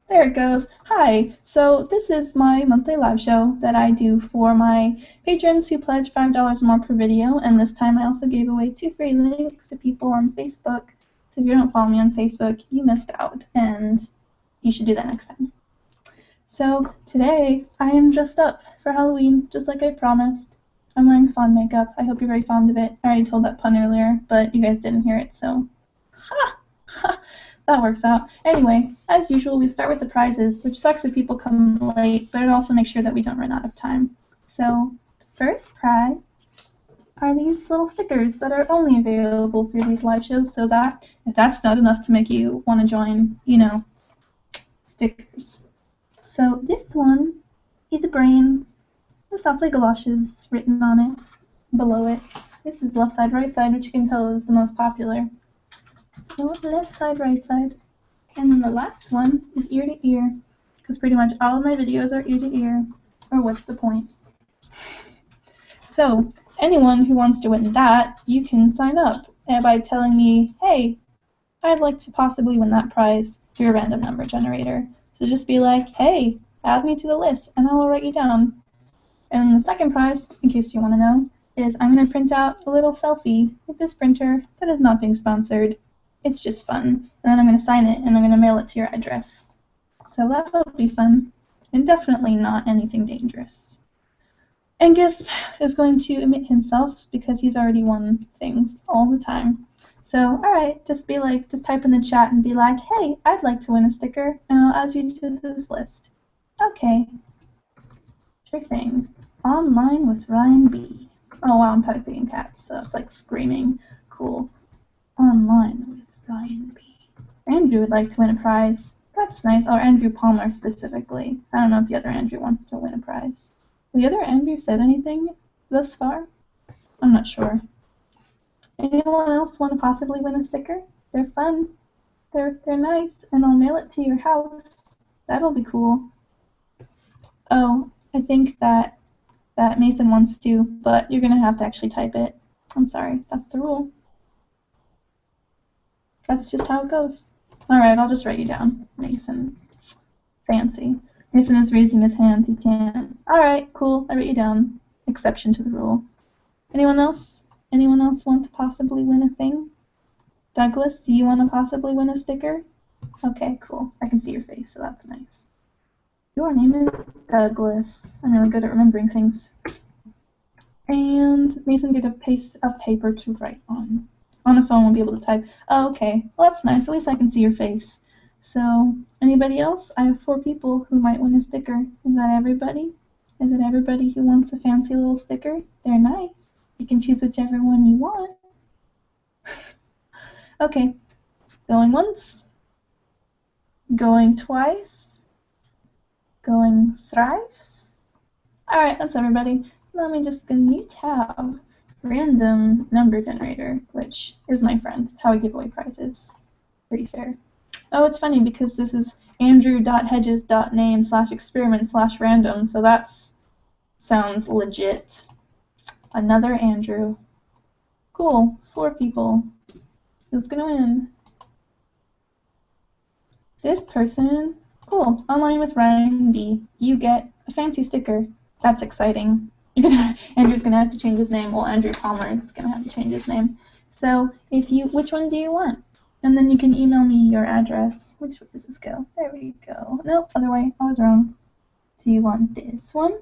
There it goes. Hi. So this is my monthly live show that I do for my patrons who pledge $5 more per video, and this time I also gave away 2 free links to people on Facebook. So if you don't follow me on Facebook, you missed out, and you should do that next time. So today I am dressed up for Halloween, just like I promised. I'm wearing fawn makeup. I hope you're very fond of it. I already told that pun earlier, but you guys didn't hear it, so ha! Ha! That works out. Anyway, as usual, we start with the prizes, which sucks if people come late, but it also makes sure that we don't run out of time. So, first prize are these little stickers that are only available through these live shows, so that, if that's not enough to make you want to join, stickers. So, this one is a brain with softly galoshes written on it, below it. This is left side, right side, which you can tell is the most popular. So, left side, right side. And then the last one is ear to ear, because pretty much all of my videos are ear to ear, or what's the point? So, anyone who wants to win that, you can sign up by telling me, hey, I'd like to possibly win that prize through a random number generator. So just be like, hey, add me to the list, and I will write you down. And the second prize, in case you want to know, is I'm going to print out a little selfie with this printer that is not being sponsored. It's just fun. And then I'm going to sign it, and I'm going to mail it to your address. So that'll be fun, and definitely not anything dangerous. Angus is going to admit himself because he's already won things all the time. So, alright, just type in the chat and be like, hey, I'd like to win a sticker, and I'll add you to this list. Okay. Sure thing. Online with Ryan B. Oh wow, I'm typing in cats, so it's like screaming. Cool. Online with Ryan B. Andrew would like to win a prize. That's nice. Or Andrew Palmer specifically. I don't know if the other Andrew wants to win a prize. Has the other Andrew said anything thus far? I'm not sure. Anyone else want to possibly win a sticker? They're fun. They're nice, and I'll mail it to your house. That'll be cool. Oh, I think that Mason wants to, but you're gonna have to actually type it. I'm sorry, that's the rule. That's just how it goes. Alright, I'll just write you down. Mason. Fancy. Mason is raising his hand. He can't. Alright, cool. I wrote you down. Exception to the rule. Anyone else? Anyone else want to possibly win a thing? Douglas, do you want to possibly win a sticker? Okay, cool. I can see your face, so that's nice. Your name is Douglas. I'm really good at remembering things. And Mason, get a piece of paper to write on. On a phone, we'll be able to type. Oh, okay. Well, that's nice. At least I can see your face. So, anybody else? I have 4 people who might win a sticker. Is that everybody? Is it everybody who wants a fancy little sticker? They're nice. You can choose whichever one you want. Okay. Going once. Going twice. Going thrice. Alright, that's everybody. Let me just get a new tab. Random number generator, which is my friend. It's how I give away prizes. Pretty fair. Oh, it's funny because this is andrew.hedges.name/experiment/random, so that sounds legit. Another Andrew. Cool. 4 people. Who's gonna win? This person. Cool. Online with Ryan B. You get a fancy sticker. That's exciting. Andrew's gonna have to change his name. Well, Andrew Palmer is gonna have to change his name. So, which one do you want? And then you can email me your address. Which way does this go? There we go. Nope, other way. I was wrong. Do you want this one?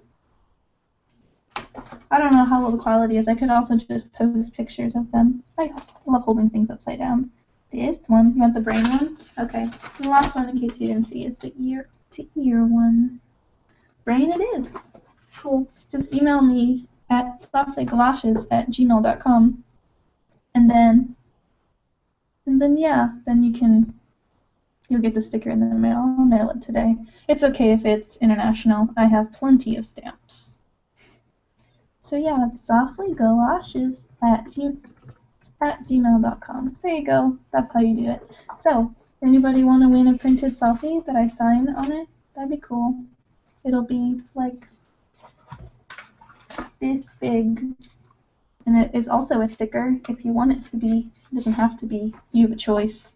I don't know how low the quality is. I could also just post pictures of them. I love holding things upside down. This one. You want the brain one? Okay. The last one, in case you didn't see, is the ear to ear one. Brain it is. Cool. Just email me at softlygaloshes@gmail.com, and then yeah, then you'll get the sticker in the mail. I'll mail it today. It's okay if it's international. I have plenty of stamps. So yeah, softlygaloshes@gmail.com. There you go. That's how you do it. So, anybody want to win a printed selfie that I sign on it? That'd be cool. It'll be like this big. And it is also a sticker if you want it to be. It doesn't have to be. You have a choice.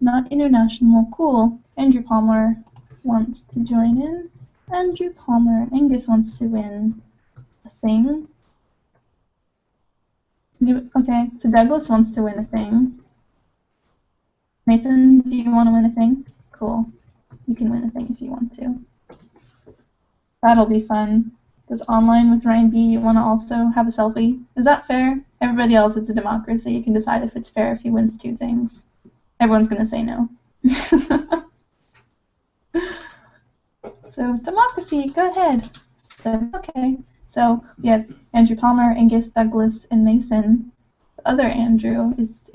Not international. Cool. Andrew Palmer wants to join in. Andrew Palmer. Angus wants to win a thing. Okay, so Douglas wants to win a thing. Mason, do you want to win a thing? Cool. You can win a thing if you want to. That'll be fun. Because online with Ryan B, you want to also have a selfie. Is that fair? Everybody else, it's a democracy. You can decide if it's fair if he wins 2 things. Everyone's going to say no. So, democracy, go ahead. So, okay. So, we have Andrew Palmer, Angus, Douglas, and Mason. The other Andrew is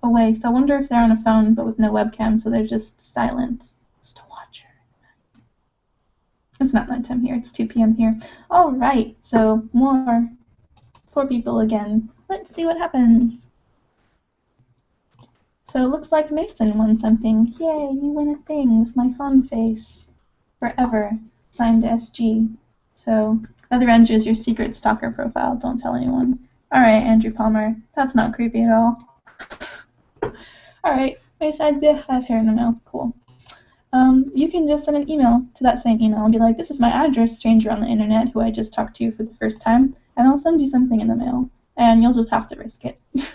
away. So I wonder if they're on a phone but with no webcam, so they're just silent. Just a watcher. It's not nighttime here, it's 2 p.m. here. Alright, so 4 people again. Let's see what happens. So it looks like Mason won something. Yay, you win a thing with my fun face. Forever. Signed SG. So, other Andrew is your secret stalker profile. Don't tell anyone. Alright, Andrew Palmer. That's not creepy at all. Alright, I did have hair in my mouth. Cool. You can just send an email to that same email and be like, this is my address, stranger on the internet who I just talked to for the first time, and I'll send you something in the mail. And you'll just have to risk it. I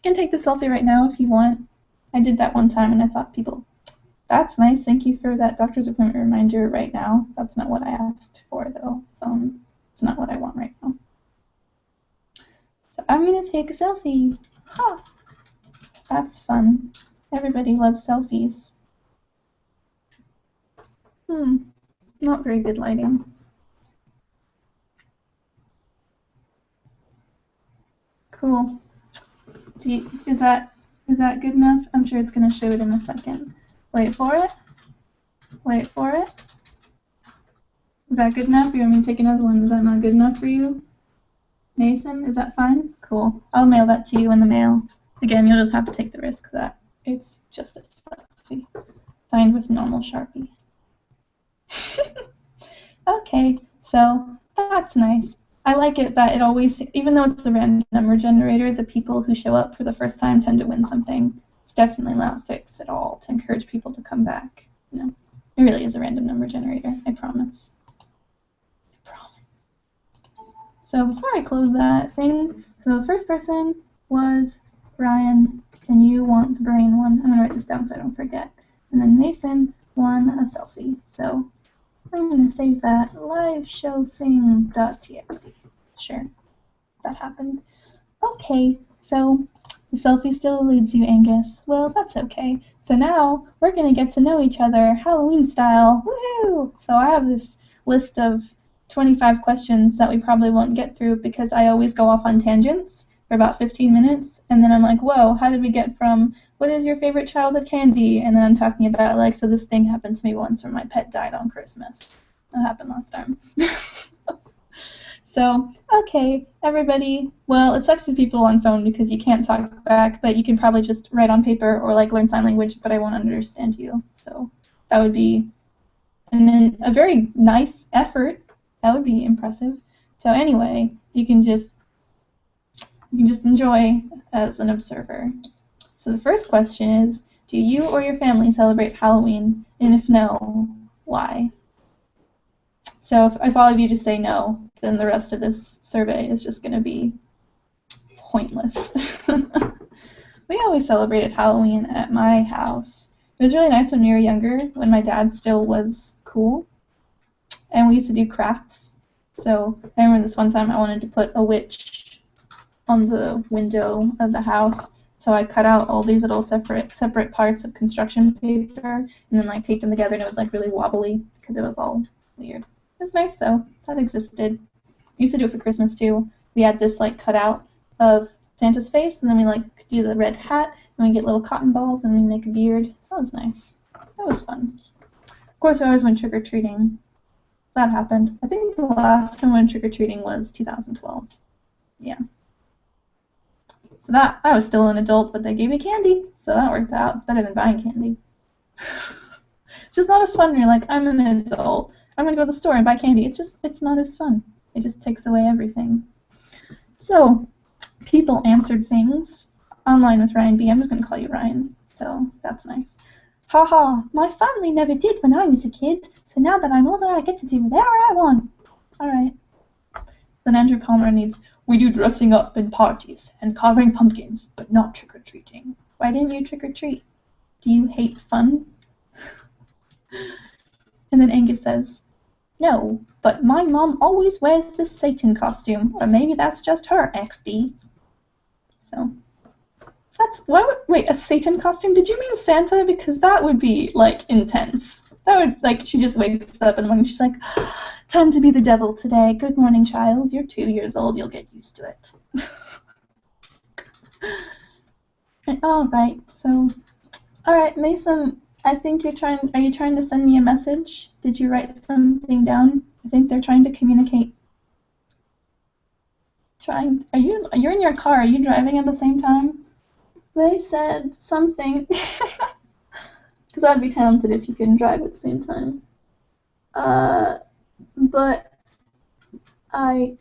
can take the selfie right now if you want. I did that one time and I thought people, that's nice, thank you for that doctor's appointment reminder right now. That's not what I asked for though. It's not what I want right now. So I'm gonna take a selfie. Huh. That's fun. Everybody loves selfies. Not very good lighting. Cool. Is that good enough? I'm sure it's gonna show it in a second. Wait for it. Wait for it. Is that good enough? You want me to take another one? Is that not good enough for you? Mason, is that fine? Cool. I'll mail that to you in the mail. Again, you'll just have to take the risk that it's just a selfie. Signed with normal Sharpie. Okay, so that's nice. I like it that it always, even though it's a random number generator, the people who show up for the first time tend to win something. It's definitely not fixed at all to encourage people to come back. You know, it really is a random number generator, I promise. I promise. So before I close that thing, so the first person was Ryan, and you want the brain one. I'm going to write this down so I don't forget. And then Mason won a selfie. So I'm going to save that liveshowthing.txt. Sure, that happened. Okay, so the selfie still eludes you, Angus. Well, that's okay. So now we're going to get to know each other Halloween style. Woohoo! So I have this list of 25 questions that we probably won't get through because I always go off on tangents for about 15 minutes, and then I'm like, whoa, how did we get from what is your favorite childhood candy? And then I'm talking about, like, so this thing happened to me once when my pet died on Christmas. That happened last time. So, okay, everybody, well, it sucks to people on phone because you can't talk back, but you can probably just write on paper or, like, learn sign language, but I won't understand you. So that would be a very nice effort. That would be impressive. So anyway, you can just enjoy as an observer. So the first question is, do you or your family celebrate Halloween? And if no, why? So if all of you just say no, then the rest of this survey is just going to be pointless. We always celebrated Halloween at my house. It was really nice when we were younger, when my dad still was cool. And we used to do crafts. So I remember this one time I wanted to put a witch on the window of the house. So I cut out all these little separate parts of construction paper and then like taped them together, and it was like really wobbly because it was all weird. It was nice though. That existed. We used to do it for Christmas too. We had this like cutout of Santa's face, and then we like do the red hat, and we get little cotton balls, and we make a beard. So that was nice. That was fun. Of course, we always went trick-or-treating. That happened. I think the last time we went trick-or-treating was 2012. Yeah. So that, I was still an adult, but they gave me candy, so that worked out. It's better than buying candy. It's just not as fun when you're like, I'm an adult. I'm going to go to the store and buy candy. It's not as fun. It just takes away everything. So, people answered things. online with Ryan B. I'm just going to call you Ryan, so that's nice. Haha, my family never did when I was a kid, so now that I'm older I get to do whatever I want. Alright. Then Andrew Palmer needs, we do dressing up in parties and carving pumpkins, but not trick-or-treating. Why didn't you trick-or-treat? Do you hate fun? And then Angus says, no, but my mom always wears the Satan costume, or maybe that's just her, XD. So, wait, a Satan costume? Did you mean Santa? Because that would be, like, intense. That would, like, she just wakes up in the morning, she's like, time to be the devil today. Good morning, child. You're 2 years old, you'll get used to it. Alright, so, alright, Mason, I think are you trying to send me a message? Did you write something down? I think they're trying to communicate. You're in your car, are you driving at the same time? They said something. Because I'd be talented if you couldn't drive at the same time. But I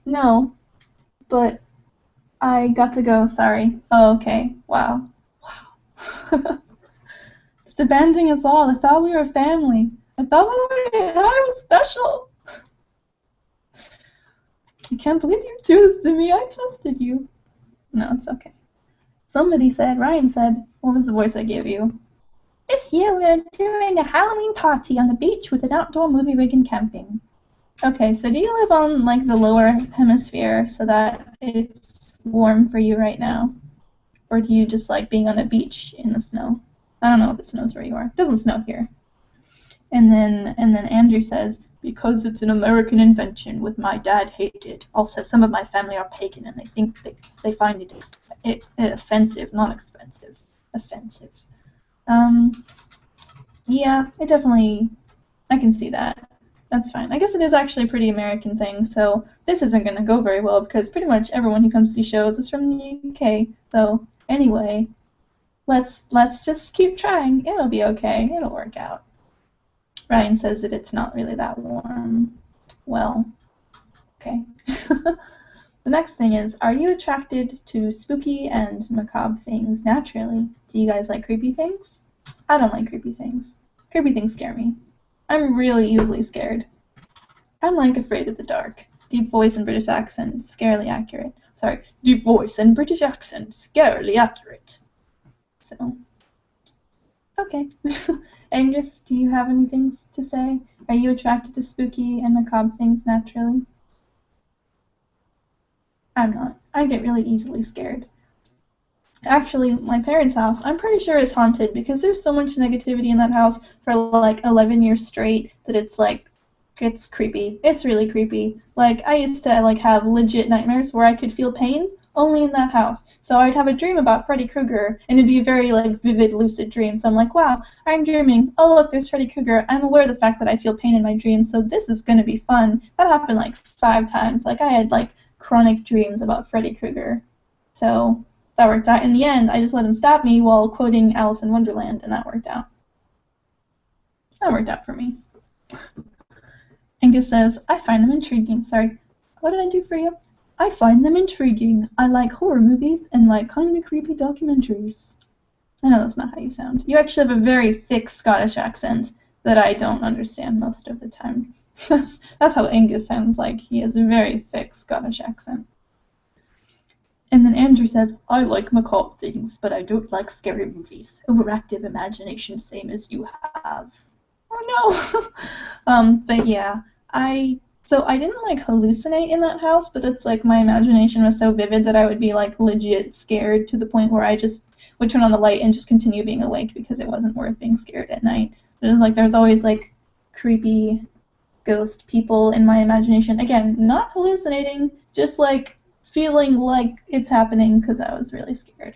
got to go, sorry. Oh, okay, wow. Just abandoning us all. I thought we were a family. I thought I was special. I can't believe you do this to me. I trusted you. No, it's okay. Ryan said, what was the voice I gave you? This year we're doing a Halloween party on the beach with an outdoor movie rig and camping. Okay, so do you live on, like, the lower hemisphere so that it's warm for you right now? Or do you just like being on a beach in the snow? I don't know if it snows where you are. It doesn't snow here. And then Andrew says, because it's an American invention with my dad hated. Also, some of my family are pagan and they think they find it offensive, not expensive. Offensive. Yeah, I can see that. That's fine. I guess it is actually a pretty American thing, so this isn't going to go very well because pretty much everyone who comes to these shows is from the UK. So anyway, let's just keep trying. It'll be okay. It'll work out. Ryan says that it's not really that warm. Well, okay. The next thing is, are you attracted to spooky and macabre things naturally? Do you guys like creepy things? I don't like creepy things. Creepy things scare me. I'm really easily scared. I'm like afraid of the dark. Deep voice and British accent, scarily accurate. Sorry, deep voice and British accent, scarily accurate. So, okay. Angus, do you have anything to say? Are you attracted to spooky and macabre things naturally? I'm not. I get really easily scared. Actually, my parents' house, I'm pretty sure is haunted because there's so much negativity in that house for like 11 years straight that it's like, it's creepy. It's really creepy. Like, I used to like have legit nightmares where I could feel pain only in that house. So I'd have a dream about Freddy Krueger, and it'd be a very like vivid, lucid dream. So I'm like, wow, I'm dreaming. Oh, look, there's Freddy Krueger. I'm aware of the fact that I feel pain in my dreams, so this is going to be fun. That happened like 5 times. Like, I had like chronic dreams about Freddy Krueger. So that worked out. In the end, I just let him stop me while quoting Alice in Wonderland, and that worked out. That worked out for me. Angus says, I find them intriguing. Sorry, what did I do for you? I find them intriguing. I like horror movies and like kind of creepy documentaries. I know that's not how you sound. You actually have a very thick Scottish accent that I don't understand most of the time. That's how Angus sounds like. He has a very thick Scottish accent. And then Andrew says, I like macabre things, but I don't like scary movies. Overactive imagination, same as you have. Oh no! But yeah, I didn't like hallucinate in that house, but it's like my imagination was so vivid that I would be like legit scared to the point where I just would turn on the light and just continue being awake because it wasn't worth being scared at night. But it was like there's always like creepy ghost people in my imagination. Again, not hallucinating, just like feeling like it's happening because I was really scared.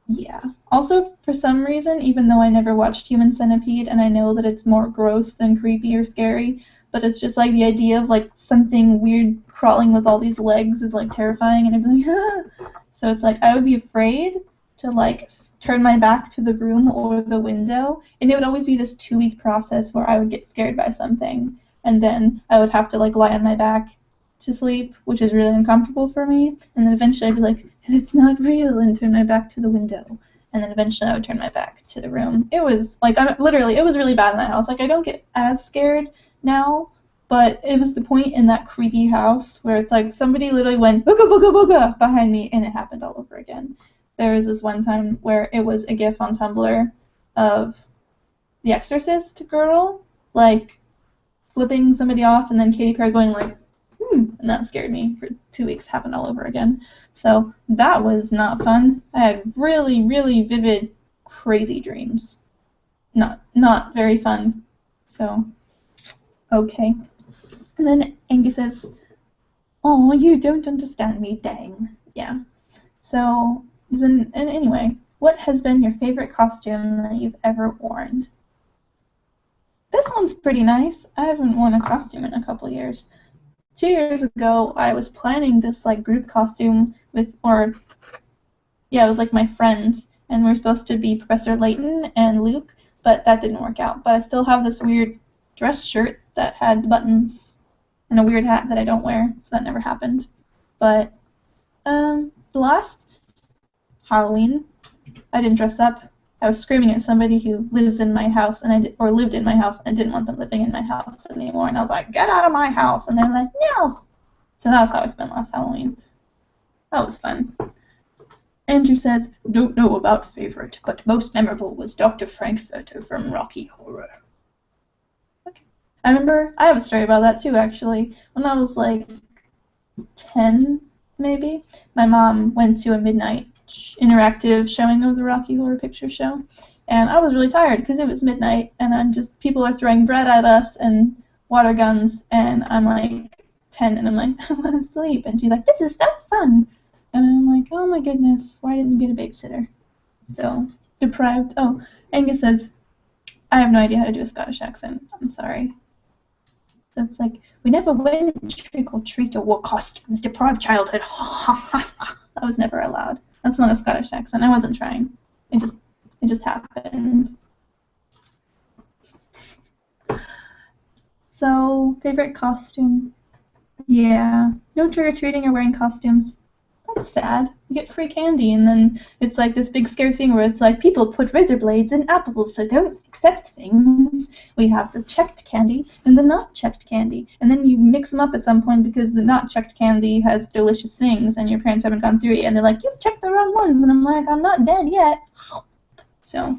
Yeah. Also, for some reason, even though I never watched Human Centipede, and I know that it's more gross than creepy or scary, but it's just like the idea of like something weird crawling with all these legs is like terrifying, and I'd be like, ah. So it's like I would be afraid to like turn my back to the room or the window, and it would always be this 2-week process where I would get scared by something, and then I would have to like lie on my back to sleep, which is really uncomfortable for me. And then eventually I'd be like, and it's not real, and turn my back to the window. And then eventually I would turn my back to the room. It was like, it was really bad in that house. Like, I don't get as scared now, but it was the point in that creepy house where it's like somebody literally went booga booga booga behind me, and it happened all over again. There was this one time where it was a GIF on Tumblr of the Exorcist girl, like, flipping somebody off, and then Katy Perry going like, and that scared me for 2 weeks, happened all over again. So that was not fun. I had really, really vivid, crazy dreams. Not very fun. So, okay. And then Angus says, "Oh, you don't understand me, dang." Yeah. So, and anyway, what has been your favorite costume that you've ever worn? This one's pretty nice. I haven't worn a costume in a couple years. 2 years ago, I was planning this like group costume with, it was like my friends, and we were supposed to be Professor Layton and Luke, but that didn't work out. But I still have this weird dress shirt that had buttons and a weird hat that I don't wear, so that never happened. But the last Halloween, I didn't dress up. I was screaming at somebody who lives in my house, or lived in my house, and I didn't want them living in my house anymore. And I was like, "Get out of my house!" And they're like, "No." So that was how I spent last Halloween. That was fun. Andrew says, "Don't know about favorite, but most memorable was Dr. Frankfurter from Rocky Horror." Okay. I have a story about that too, actually. When I was like 10, maybe, my mom went to a midnight interactive showing of the Rocky Horror Picture Show, and I was really tired because it was midnight, and people are throwing bread at us and water guns, and I'm like 10, and I'm like, "I want to sleep," and she's like, "This is so fun," and I'm like, "Oh my goodness, why didn't you get a babysitter?" So deprived. Oh, Angus says, "I have no idea how to do a Scottish accent. I'm sorry." So it's like, "We never went trick or treat or wore costumes. Deprived childhood." That was never allowed. That's not a Scottish accent. I wasn't trying. It just happened. So, favorite costume? Yeah. No trick-or-treating or wearing costumes. That's sad. You get free candy, and then it's like this big scary thing where it's like, people put razor blades in apples, so don't accept things. We have the checked candy and the not checked candy, and then you mix them up at some point because the not checked candy has delicious things, and your parents haven't gone through it, and they're like, "You've checked the wrong ones," and I'm like, "I'm not dead yet." So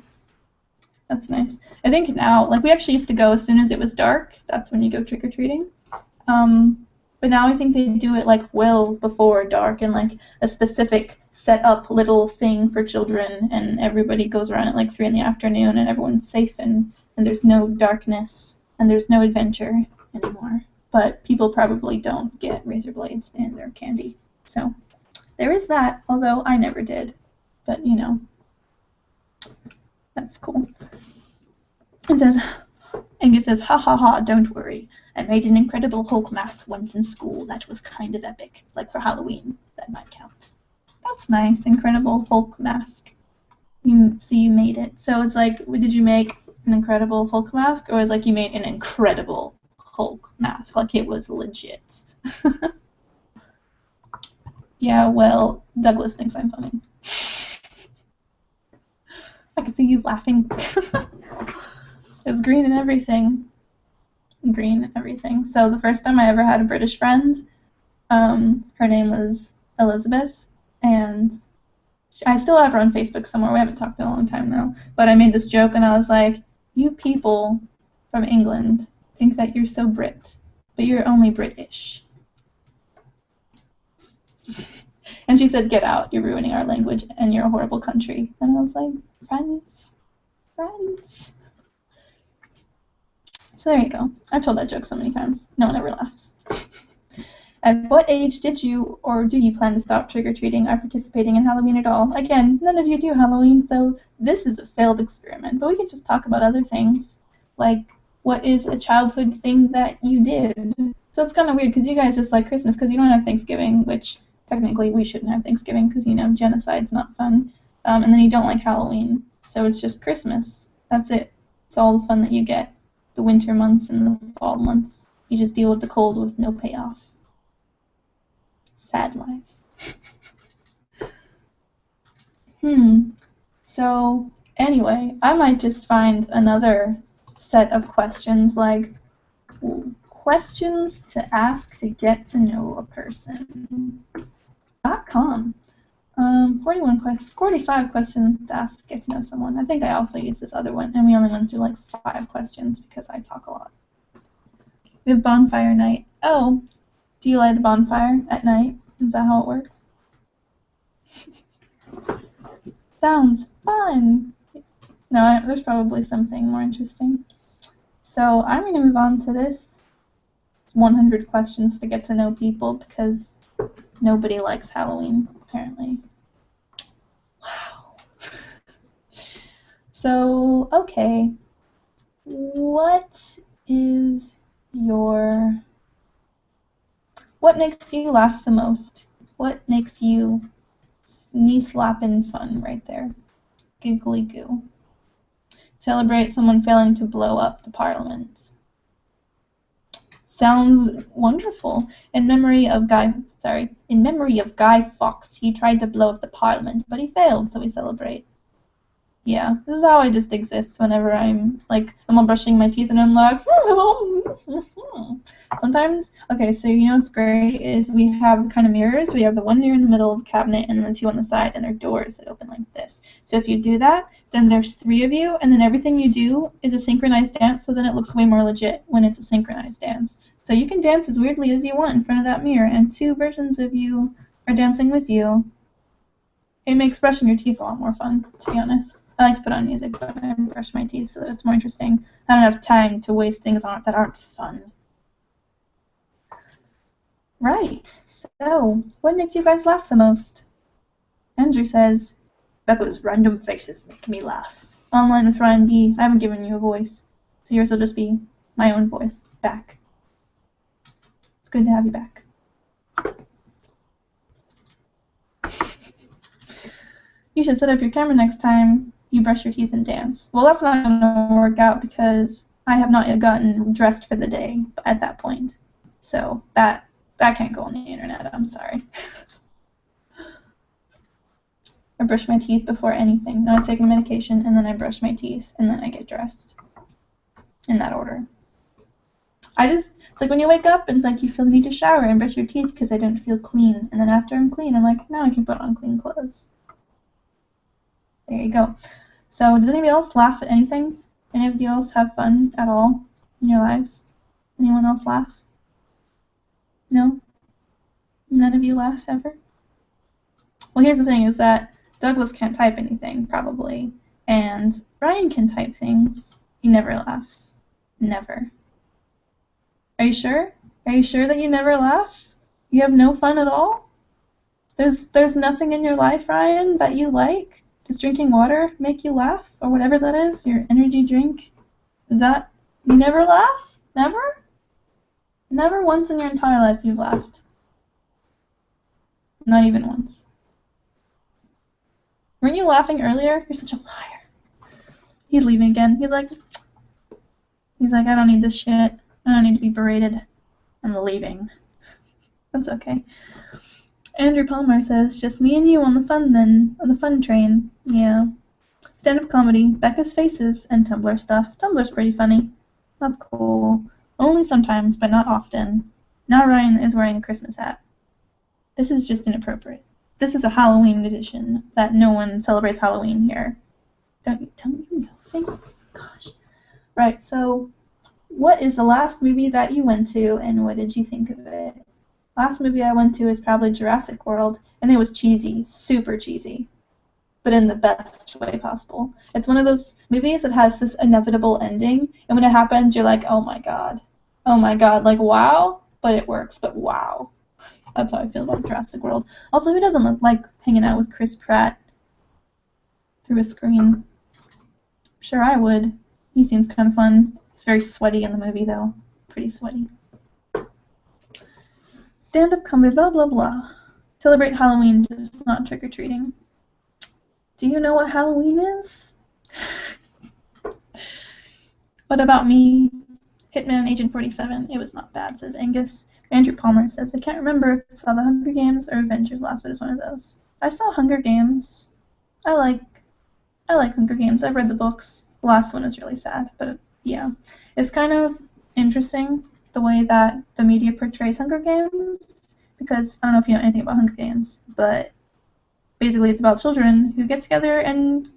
that's nice. I think now, like, we actually used to go as soon as it was dark. That's when you go trick-or-treating. But now I think they do it like well before dark, and like a specific set up little thing for children, and everybody goes around at like 3 in the afternoon, and everyone's safe, and there's no darkness, and there's no adventure anymore. But people probably don't get razor blades in their candy. So there is that, although I never did. But you know, that's cool. Angus says, "Ha ha ha, don't worry. I made an Incredible Hulk mask once in school. That was kind of epic. Like for Halloween, that might count." That's nice, Incredible Hulk mask. So you made it. So it's like, did you make an Incredible Hulk mask, or is like you made an Incredible Hulk mask, like it was legit? Yeah, well, Douglas thinks I'm funny. I can see you laughing. It was green and everything. Green and everything. So the first time I ever had a British friend, her name was Elizabeth, and I still have her on Facebook somewhere. We haven't talked in a long time now. But I made this joke, and I was like, "You people from England think that you're so Brit, but you're only British." And she said, "Get out. You're ruining our language, and you're a horrible country." And I was like, friends. So there you go. I've told that joke so many times. No one ever laughs. At what age did you or do you plan to stop trick-or-treating or participating in Halloween at all? Again, none of you do Halloween, so this is a failed experiment. But we can just talk about other things, like what is a childhood thing that you did. So it's kind of weird because you guys just like Christmas because you don't have Thanksgiving, which technically we shouldn't have Thanksgiving because, you know, genocide's not fun. And then you don't like Halloween, so it's just Christmas. That's it. It's all the fun that you get. The winter months and the fall months. You just deal with the cold with no payoff. sad lives. So anyway, I might just find another set of questions, like questions to ask to get to know a person. .com. 45 questions to ask to get to know someone. I think I also used this other one, and we only went through like 5 questions because I talk a lot. We have bonfire night. Oh, do you light a bonfire at night? Is that how it works? Sounds fun! No, there's probably something more interesting. So I'm going to move on to this 100 questions to get to know people, because nobody likes Halloween, apparently. Wow. So, okay. What makes you laugh the most? What makes you knee-slapping fun right there? Giggly goo. Celebrate someone failing to blow up the Parliament. Sounds wonderful. In memory of Guy Fawkes, he tried to blow up the Parliament, but he failed, so we celebrate. Yeah, this is how I just exist whenever I'm all brushing my teeth and I'm like, sometimes, okay, so you know what's great is we have the kind of mirrors. We have the one mirror in the middle of the cabinet and the 2 on the side, and they're doors that open like this. So if you do that, then there's 3 of you, and then everything you do is a synchronized dance, so then it looks way more legit when it's a synchronized dance. So you can dance as weirdly as you want in front of that mirror, and 2 versions of you are dancing with you. It makes brushing your teeth a lot more fun, to be honest. I like to put on music when I brush my teeth so that it's more interesting. I don't have time to waste things on it that aren't fun. Right, so what makes you guys laugh the most? Andrew says, Becca's random faces make me laugh. Online with Ryan B. I haven't given you a voice, so yours will just be my own voice back. It's good to have you back. You should set up your camera next time you brush your teeth and dance. Well, that's not going to work out because I have not yet gotten dressed for the day at that point. So that can't go on the internet. I'm sorry. I brush my teeth before anything. Then I take my medication, and then I brush my teeth, and then I get dressed. In that order. It's like when you wake up, and it's like you feel the need to shower and brush your teeth because I don't feel clean. And then after I'm clean, I'm like, now I can put on clean clothes. There you go. So, does anybody else laugh at anything? Any of you else have fun at all in your lives? Anyone else laugh? No? None of you laugh ever? Well, here's the thing, is that Douglas can't type anything, probably. And Ryan can type things. He never laughs. Never. Are you sure? Are you sure that you never laugh? You have no fun at all? There's nothing in your life, Ryan, that you like? Does drinking water make you laugh? Or whatever that is? Your energy drink? Is that... You never laugh? Never? Never once in your entire life you've laughed. Not even once. Weren't you laughing earlier? You're such a liar. He's leaving again. He's like, I don't need this shit. I don't need to be berated. I'm leaving. That's okay. Andrew Palmer says, just me and you on the fun then. On the fun train. Yeah. Stand-up comedy, Becca's faces, and Tumblr stuff. Tumblr's pretty funny. That's cool. Only sometimes, but not often. Now Ryan is wearing a Christmas hat. This is just inappropriate. This is a Halloween edition that no one celebrates Halloween here. Don't you tell me you know things? Gosh. Right, so what is the last movie that you went to, and what did you think of it? Last movie I went to is probably Jurassic World, and it was cheesy, super cheesy, but in the best way possible. It's one of those movies that has this inevitable ending, and when it happens, you're like, oh my god, like wow, but it works, but wow. That's how I feel about Jurassic World. Also, who doesn't like hanging out with Chris Pratt through a screen? Sure, I would. He seems kind of fun. He's very sweaty in the movie, though. Pretty sweaty. Stand-up comedy, blah, blah, blah. Celebrate Halloween, just not trick-or-treating. Do you know what Halloween is? What about me? Hitman Agent 47. It was not bad, says Angus. Andrew Palmer says, I can't remember if I saw The Hunger Games or Avengers Last, but it's one of those. I saw Hunger Games. I like Hunger Games. I've read the books. The last one is really sad, but yeah. It's kind of interesting the way that the media portrays Hunger Games, because I don't know if you know anything about Hunger Games, but basically it's about children who get together and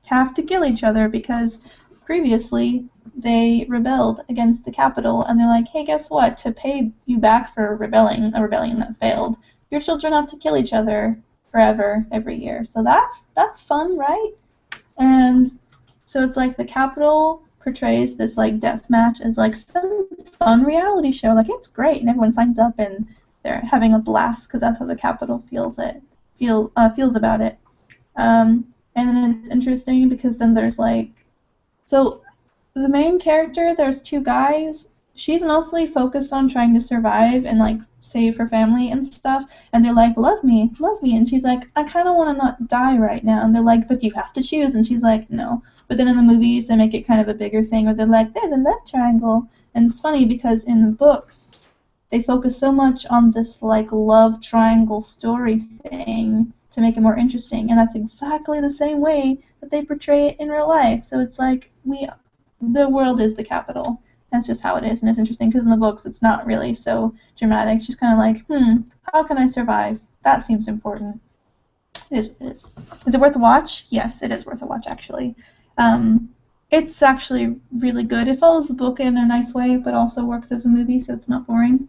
have to kill each other because previously they rebelled against the Capitol, and they're like, hey, guess what? To pay you back for a rebellion that failed, your children have to kill each other forever every year. So that's fun, right? And so it's like the Capitol portrays this like death match as like some fun reality show. Like it's great, and everyone signs up and they're having a blast because that's how the Capitol feels about it. And then it's interesting because then there's like, so the main character, there's two guys. She's mostly focused on trying to survive and like save her family and stuff. And they're like, love me. And she's like, I kind of want to not die right now. And they're like, but you have to choose. And she's like, no. But then in the movies, they make it kind of a bigger thing where they're like, there's a love triangle. And it's funny because in the books, they focus so much on this like love triangle story thing to make it more interesting. And that's exactly the same way that they portray it in real life. So it's like, the world is the Capitol. That's just how it is, and it's interesting because in the books it's not really so dramatic. She's kind of like, how can I survive? That seems important. It is. Is it worth a watch? Yes, it is worth a watch, actually. It's actually really good. It follows the book in a nice way, but also works as a movie, so it's not boring.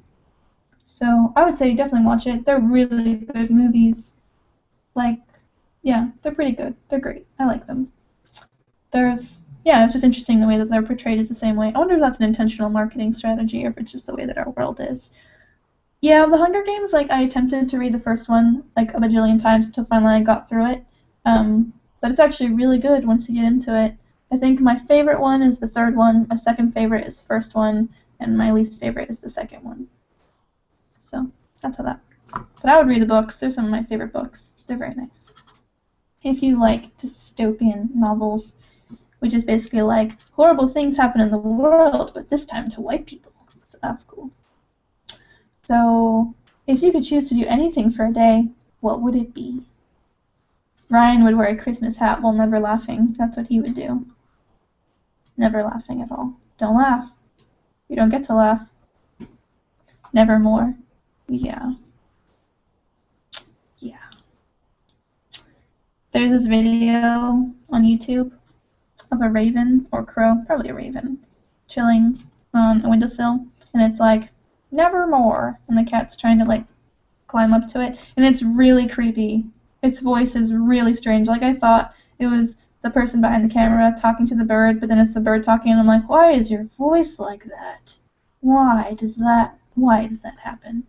So I would say definitely watch it. They're really good movies. Like, yeah, they're pretty good. They're great. I like them. It's just interesting the way that they're portrayed is the same way. I wonder if that's an intentional marketing strategy or if it's just the way that our world is. Yeah, The Hunger Games, like, I attempted to read the first one, like, a bajillion times until finally I got through it. But it's actually really good once you get into it. I think my favorite one is the third one, my second favorite is the first one, and my least favorite is the second one. So, that's how that works. But I would read the books. They're some of my favorite books. They're very nice. If you like dystopian novels, which is basically like horrible things happen in the world, but this time to white people. So that's cool. So if you could choose to do anything for a day, what would it be? Ryan would wear a Christmas hat while never laughing. That's what he would do. Never laughing at all. Don't laugh. You don't get to laugh. Nevermore. Yeah. There's this video on YouTube of a raven or crow, probably a raven, chilling on a windowsill, and it's like, nevermore, and the cat's trying to like climb up to it, and it's really creepy. Its voice is really strange. Like, I thought it was the person behind the camera talking to the bird, but then it's the bird talking, and I'm like, why is your voice like that? Why does that happen?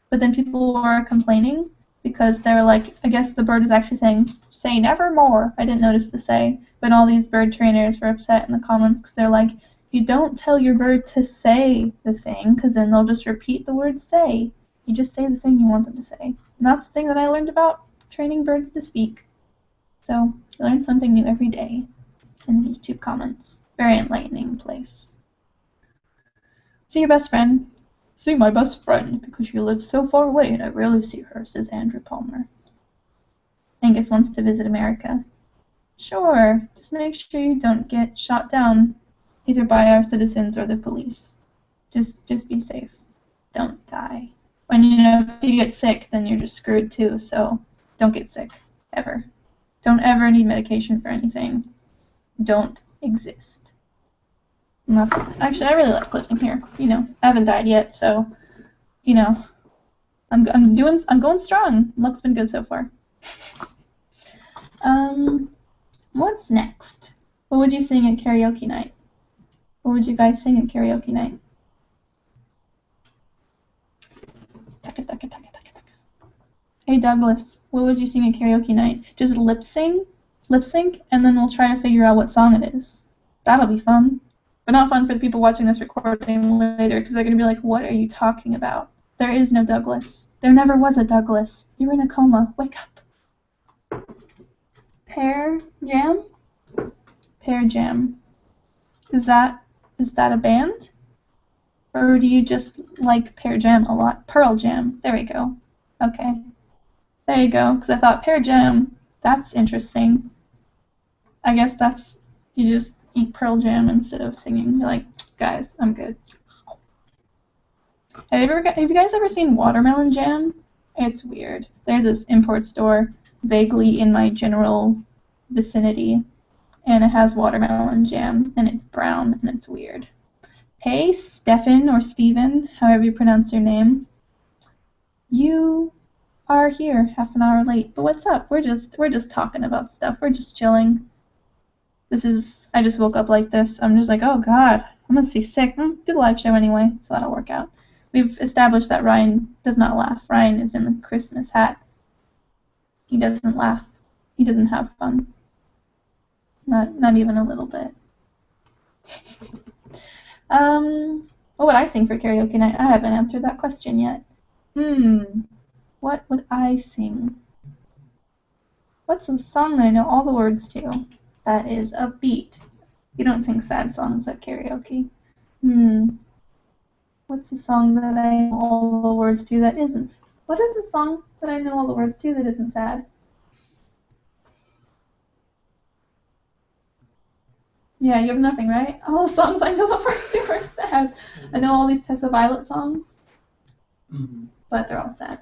But then people were complaining because they're like, I guess the bird is actually saying, say nevermore. I didn't notice the say, but all these bird trainers were upset in the comments because they're like, you don't tell your bird to say the thing because then they'll just repeat the word say. You just say the thing you want them to say. And that's the thing that I learned about training birds to speak. So you learn something new every day in the YouTube comments. Very enlightening place. See your best friend. See my best friend, because she lives so far away and I rarely see her, says Andrew Palmer. Angus wants to visit America. Sure, just make sure you don't get shot down, either by our citizens or the police. Just be safe. Don't die. When if you get sick, then you're just screwed too, so don't get sick, ever. Don't ever need medication for anything. Don't exist. Actually, I really like living here. I haven't died yet, so I'm going strong. Luck's been good so far. What's next? What would you sing at karaoke night? What would you guys sing at karaoke night? Taka, taka, taka, taka, taka. Hey Douglas, what would you sing at karaoke night? Just lip sync, and then we'll try to figure out what song it is. That'll be fun. But not fun for the people watching this recording later, because they're going to be like, what are you talking about? There is no Douglas. There never was a Douglas. You're in a coma. Wake up. Pear Jam? Pear Jam. Is that a band? Or do you just like pear jam a lot? Pearl jam. There we go. Okay. There you go. Because I thought pear jam, that's interesting. I guess that's, you just eat pearl jam instead of singing. You're like, guys, I'm good. Have you guys ever seen watermelon jam? It's weird. There's this import store vaguely in my general vicinity, and it has watermelon jam, and it's brown, and it's weird. Hey, Stefan or Steven, however you pronounce your name. You are here half an hour late, but what's up? We're just talking about stuff. We're just chilling. I just woke up like this. I'm just like, oh god, I must be sick. Do the live show anyway, so that'll work out. We've established that Ryan does not laugh. Ryan is in the Christmas hat. He doesn't laugh. He doesn't have fun. Not even a little bit. What would I sing for karaoke night? I haven't answered that question yet. What would I sing? What's a song that I know all the words to that is upbeat? You don't sing sad songs at karaoke. What's a song that I know all the words to that isn't? What is a song that I know all the words to that isn't sad? Yeah, you have nothing, right? All the songs I know the words to are sad. I know all these Tessa Violet songs, but they're all sad.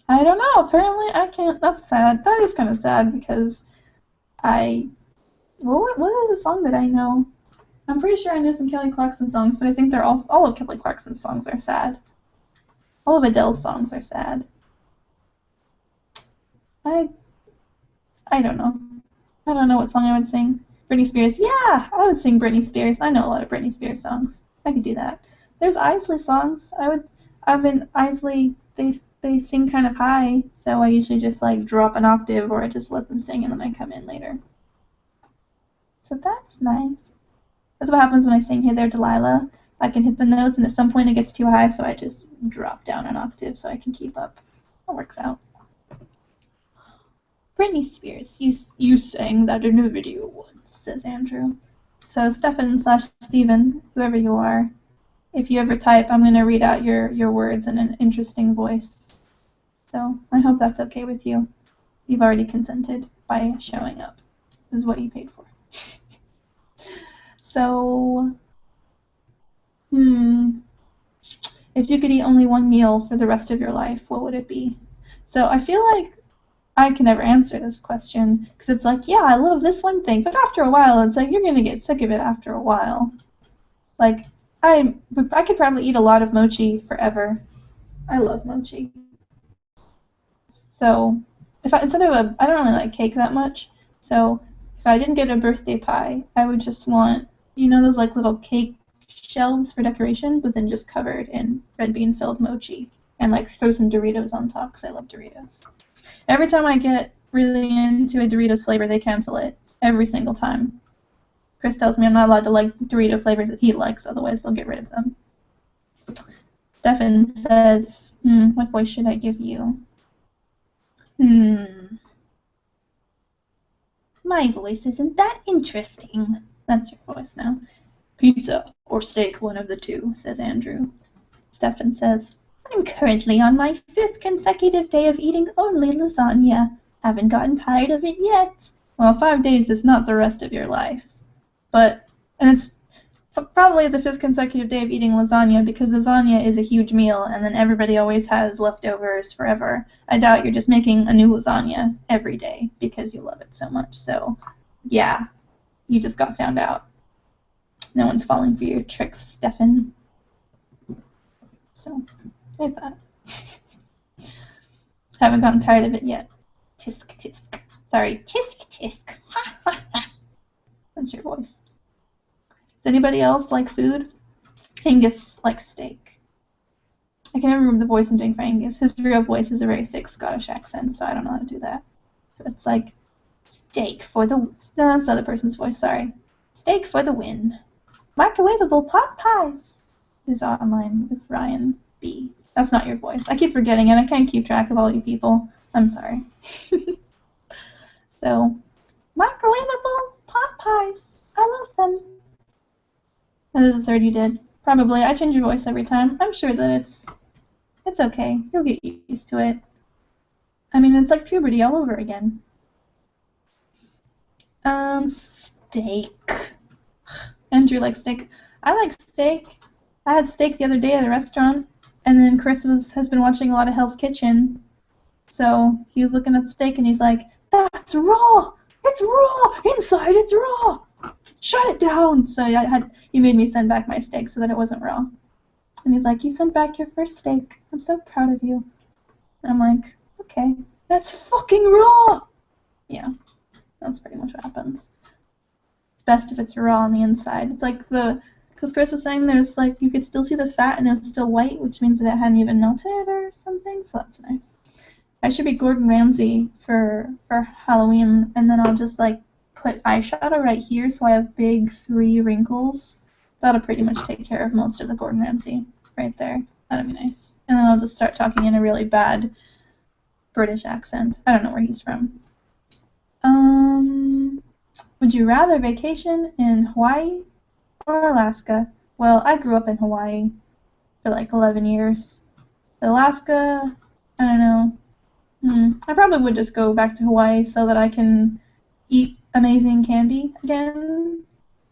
I don't know. Apparently, I can't. That's sad. That is kind of sad because what is a song that I know? I'm pretty sure I know some Kelly Clarkson songs, but I think they're all of Kelly Clarkson's songs are sad. All of Adele's songs are sad. I don't know. I don't know what song I would sing. Britney Spears. Yeah, I would sing Britney Spears. I know a lot of Britney Spears songs. I could do that. There's Isley songs. Isley, they sing kind of high, so I usually just like drop an octave or I just let them sing and then I come in later. So that's nice. That's what happens when I sing Hey There Delilah. I can hit the notes and at some point it gets too high, so I just drop down an octave so I can keep up. That works out. Britney Spears, you sang that in a video once, says Andrew. So Stefan/Steven, whoever you are, if you ever type, I'm going to read out your words in an interesting voice. So I hope that's okay with you. You've already consented by showing up. This is what you paid for. So, if you could eat only one meal for the rest of your life, what would it be? So I feel like I can never answer this question because it's like, yeah, I love this one thing, but after a while, it's like you're gonna get sick of it after a while. Like I could probably eat a lot of mochi forever. I love mochi. So I don't really like cake that much. So if I didn't get a birthday pie, I would just want, those like little cake shells for decoration, but then just covered in red bean filled mochi and like throw some Doritos on top because I love Doritos. Every time I get really into a Doritos flavor, they cancel it. Every single time. Chris tells me I'm not allowed to like Dorito flavors that he likes, otherwise they'll get rid of them. Stefan says, what voice should I give you? My voice isn't that interesting. That's your voice now. Pizza or steak, one of the two, says Andrew. Stefan says, I'm currently on my 5th consecutive day of eating only lasagna. Haven't gotten tired of it yet. Well, 5 days is not the rest of your life. And it's probably the 5th consecutive day of eating lasagna because lasagna is a huge meal and then everybody always has leftovers forever. I doubt you're just making a new lasagna every day because you love it so much. So, yeah, you just got found out. No one's falling for your tricks, Stefan. So, there's that. Haven't gotten tired of it yet. Tisk tisk. Sorry, tisk tisk. That's your voice. Does anybody else like food? Angus likes steak. I can never remember the voice I'm doing for Angus. His real voice is a very thick Scottish accent, so I don't know how to do that. So it's like, steak for the... No, that's another person's voice, sorry. Steak for the win. Microwavable pot pies is online with Ryan B. That's not your voice. I keep forgetting it. I can't keep track of all you people. I'm sorry. So, microwavable pot pies. I love them. That is the third you did. Probably. I change your voice every time. I'm sure that it's okay. You'll get used to it. I mean, it's like puberty all over again. Steak. Andrew likes steak. I like steak. I had steak the other day at a restaurant, and then Chris has been watching a lot of Hell's Kitchen, so he was looking at the steak and he's like, "That's raw! It's raw! Inside it's raw! Shut it down!" So he made me send back my steak so that it wasn't raw. And he's like, "You sent back your first steak. I'm so proud of you." And I'm like, "Okay, that's fucking raw!" Yeah, that's pretty much what happens. It's best if it's raw on the inside. It's like because Chris was saying there's like, you could still see the fat and it was still white, which means that it hadn't even melted or something, so that's nice. I should be Gordon Ramsay for Halloween, and then I'll just like put eyeshadow right here so I have big 3 wrinkles. That'll pretty much take care of most of the Gordon Ramsay right there. That'll be nice. And then I'll just start talking in a really bad British accent. I don't know where he's from. Would you rather vacation in Hawaii or Alaska? Well, I grew up in Hawaii for like 11 years. Alaska, I don't know. I probably would just go back to Hawaii so that I can eat amazing candy again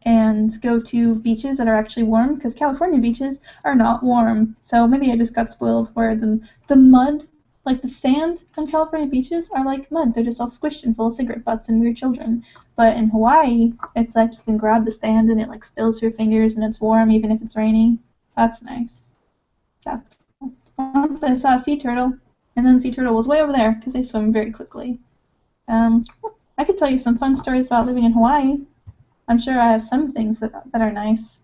and go to beaches that are actually warm, because California beaches are not warm. So maybe I just got spoiled where the mud, like the sand on California beaches are like mud. They're just all squished and full of cigarette butts and weird children. But in Hawaii, it's like you can grab the sand and it like spills to your fingers and it's warm even if it's rainy. That's nice. Once I saw a sea turtle, and then the sea turtle was way over there because they swim very quickly. I could tell you some fun stories about living in Hawaii. I'm sure I have some things that are nice.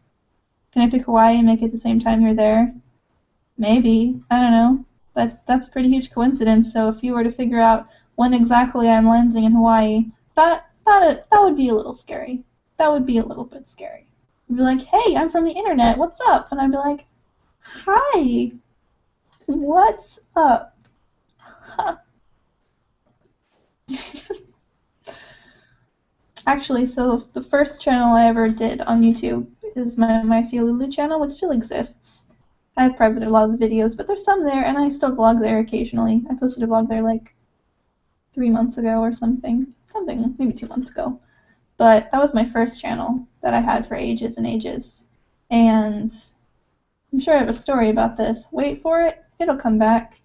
Can I pick Hawaii and make it the same time you're there? Maybe. I don't know. That's a pretty huge coincidence. So if you were to figure out when exactly I'm landing in Hawaii, that would be a little scary. That would be a little bit scary. You'd be like, "Hey, I'm from the internet. What's up?" And I'd be like, "Hi. What's up?" Huh. Actually, so the first channel I ever did on YouTube is my MyCLulu channel, which still exists. I have privated a lot of the videos, but there's some there, and I still vlog there occasionally. I posted a vlog there like 3 months ago or something, maybe 2 months ago. But that was my first channel that I had for ages and ages. And I'm sure I have a story about this. Wait for it. It'll come back.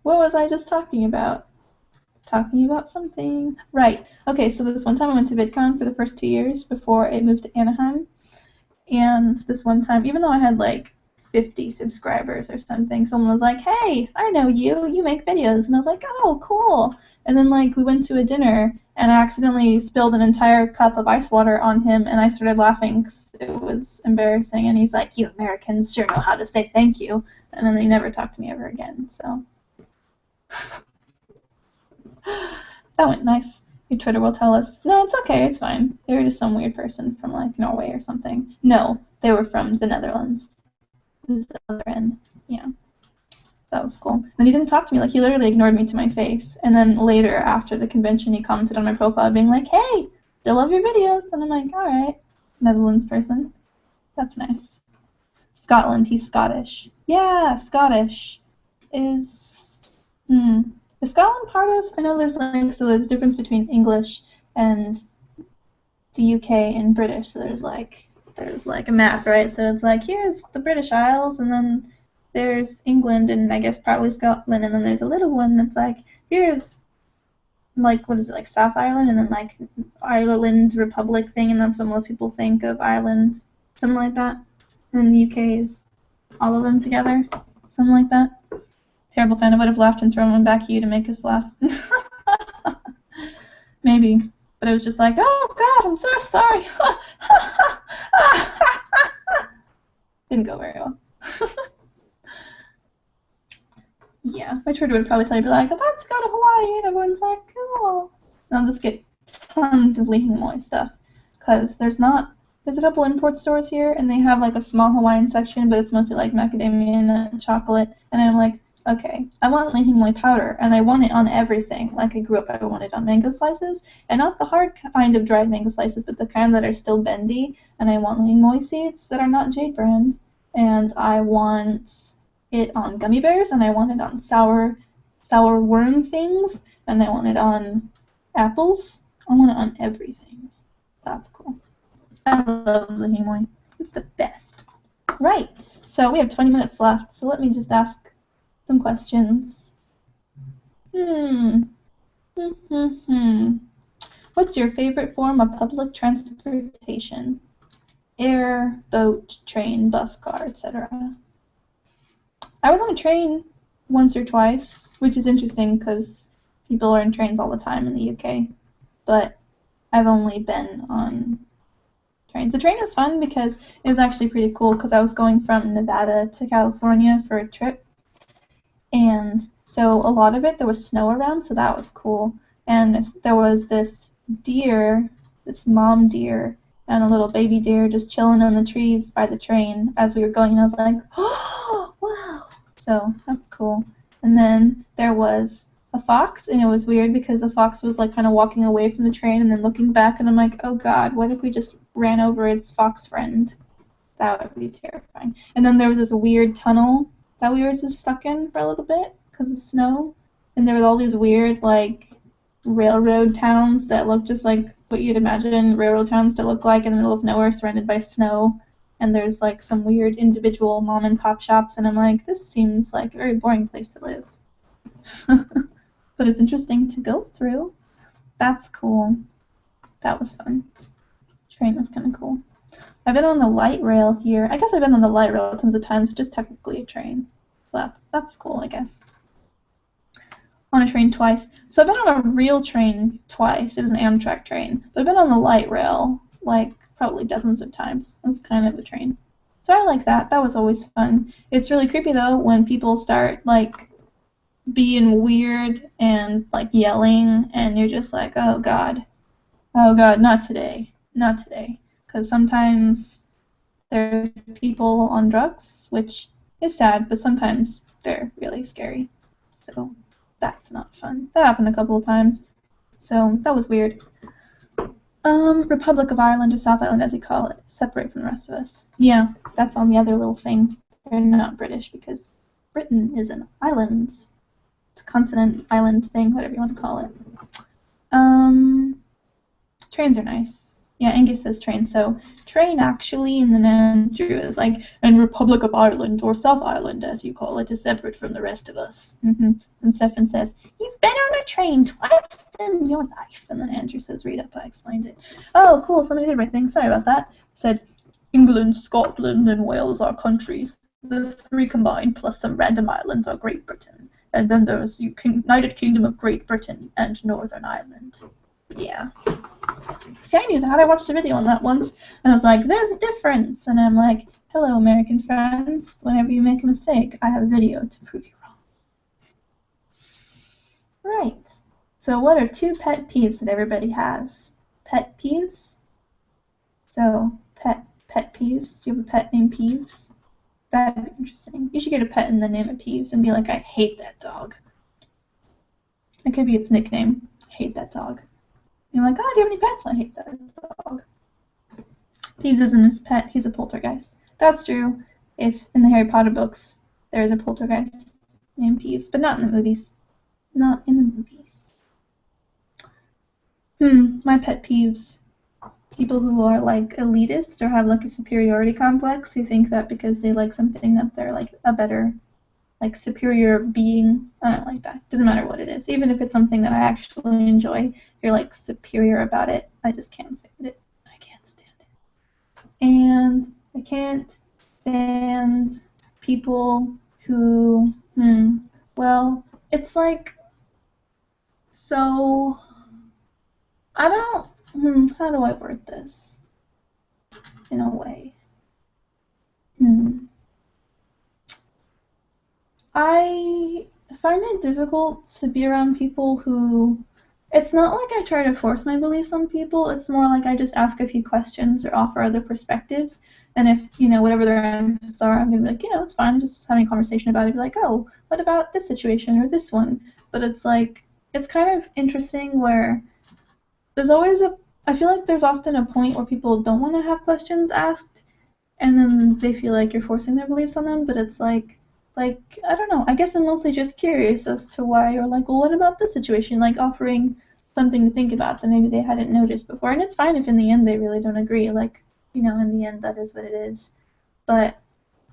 What was I just talking about? Talking about something. Right. Okay, so this one time I went to VidCon for the first 2 years before it moved to Anaheim. And this one time, even though I had like 50 subscribers or something, someone was like, "Hey, I know you. You make videos." And I was like, "Oh, cool." And then like we went to a dinner and I accidentally spilled an entire cup of ice water on him, and I started laughing because it was embarrassing. And he's like, "You Americans sure know how to say thank you." And then he never talked to me ever again. So that went nice. Your Twitter will tell us. No, it's okay. It's fine. They were just some weird person from like Norway or something. No, they were from the Netherlands. It was the other end. Yeah. That was cool. Then he didn't talk to me. Like, he literally ignored me to my face. And then later, after the convention, he commented on my profile being like, "Hey, still love your videos." And I'm like, "Alright." Netherlands person. That's nice. Scotland. He's Scottish. Yeah, Scottish. Is Scotland part of? I know there's like, so there's a difference between English and the UK and British. So there's like a map, right? So it's like, here's the British Isles, and then there's England, and I guess probably Scotland, and then there's a little one that's like, here's like, what is it, like South Ireland, and then like Ireland Republic thing, and that's what most people think of Ireland, something like that. And then the UK is all of them together, something like that. Terrible fan. I would have laughed and thrown one back at you to make us laugh. Maybe. But it was just like, "Oh God, I'm so sorry." Didn't go very well. Yeah, my Twitter would probably tell you, like, "About to go to Hawaii," and everyone's like, "Cool." And I'll just get tons of Leaking Moy stuff, because there's a couple import stores here, and they have like a small Hawaiian section, but it's mostly like macadamia nut chocolate, and I'm like, Okay, I want Lahimoi powder, and I want it on everything. Like I grew up, I want it on mango slices, and not the hard kind of dried mango slices, but the kind that are still bendy. And I want Lahimoi seeds that are not Jade brand, and I want it on gummy bears, and I want it on sour worm things, and I want it on apples. I want it on everything. That's cool. I love Lahimoi. It's the best. Right. So we have 20 minutes left, so let me just ask some questions. What's your favorite form of public transportation? Air, boat, train, bus, car, etc. I was on a train once or twice, which is interesting because people are in trains all the time in the UK, but I've only been on trains. The train was fun because it was actually pretty cool because I was going from Nevada to California for a trip. And so a lot of it, there was snow around, so that was cool. And there was this deer, this mom deer, and a little baby deer just chilling in the trees by the train as we were going, and I was like, oh, wow. So that's cool. And then there was a fox, and it was weird because the fox was like kind of walking away from the train and then looking back, and I'm like, oh God, what if we just ran over its fox friend? That would be terrifying. And then there was this weird tunnel that we were just stuck in for a little bit because of snow, and there was all these weird like railroad towns that looked just like what you'd imagine railroad towns to look like in the middle of nowhere, surrounded by snow. And there's like some weird individual mom and pop shops, and I'm like, this seems like a very boring place to live. But it's interesting to go through. That's cool. That was fun. Train was kind of cool. I've been on the light rail here. I guess I've been on the light rail tons of times, which is technically a train. So that's cool, I guess. On a train twice. So I've been on a real train twice. It was an Amtrak train. But I've been on the light rail, like, probably dozens of times. It's kind of a train. So I like that. That was always fun. It's really creepy, though, when people start, like, being weird and, like, yelling, and you're just like, oh, God. Oh, God, not today. Not today. Because sometimes there's people on drugs, which is sad, but sometimes they're really scary. So that's not fun. That happened a couple of times. So that was weird. Republic of Ireland, or South Island as you call it, separate from the rest of us. Yeah, that's on the other little thing. They're not British because Britain is an island. It's a continent, island thing, whatever you want to call it. Trains are nice. Yeah, Angus says train. So train actually, and then Andrew is like, and Republic of Ireland, or South Island as you call it, is separate from the rest of us. And Stefan says, you've been on a train twice in your life. And then Andrew says, read up, I explained it. Oh, cool, somebody did write things. Sorry about that. Said, England, Scotland, and Wales are countries. The three combined, plus some random islands, are Great Britain. And then there's United Kingdom of Great Britain and Northern Ireland. Yeah. See, I knew that. I watched a video on that once, and I was like, there's a difference. And I'm like, hello, American friends. Whenever you make a mistake, I have a video to prove you wrong. Right. So what are 2 pet peeves that everybody has? Pet peeves? So, pet peeves. Do you have a pet named Peeves? That'd be interesting. You should get a pet in the name of Peeves and be like, I hate that dog. That could be its nickname. I hate that dog. You're like, oh, do you have any pets? I hate that dog. Peeves isn't his pet, he's a poltergeist. That's true. If in the Harry Potter books there is a poltergeist named Peeves, but not in the movies. Not in the movies. My pet peeves. People who are like elitist or have like a superiority complex, who think that because they like something that they're like a better, like superior being. I don't like that. Doesn't matter what it is. Even if it's something that I actually enjoy, if you're like superior about it, I just can't stand it. I can't stand it. And I can't stand people who, well, it's like, so, I don't, how do I word this in a way? I find it difficult to be around people who, it's not like I try to force my beliefs on people, it's more like I just ask a few questions or offer other perspectives, And if, whatever their answers are, I'm going to be like, it's fine, just having a conversation about it. Be like, oh, what about this situation or this one? But it's like, it's kind of interesting where there's always I feel like there's often a point where people don't want to have questions asked, and then they feel like you're forcing their beliefs on them, but it's like, I don't know, I guess I'm mostly just curious as to why you're like, well, what about this situation? Like offering something to think about that maybe they hadn't noticed before. And it's fine if in the end they really don't agree. Like, in the end that is what it is. But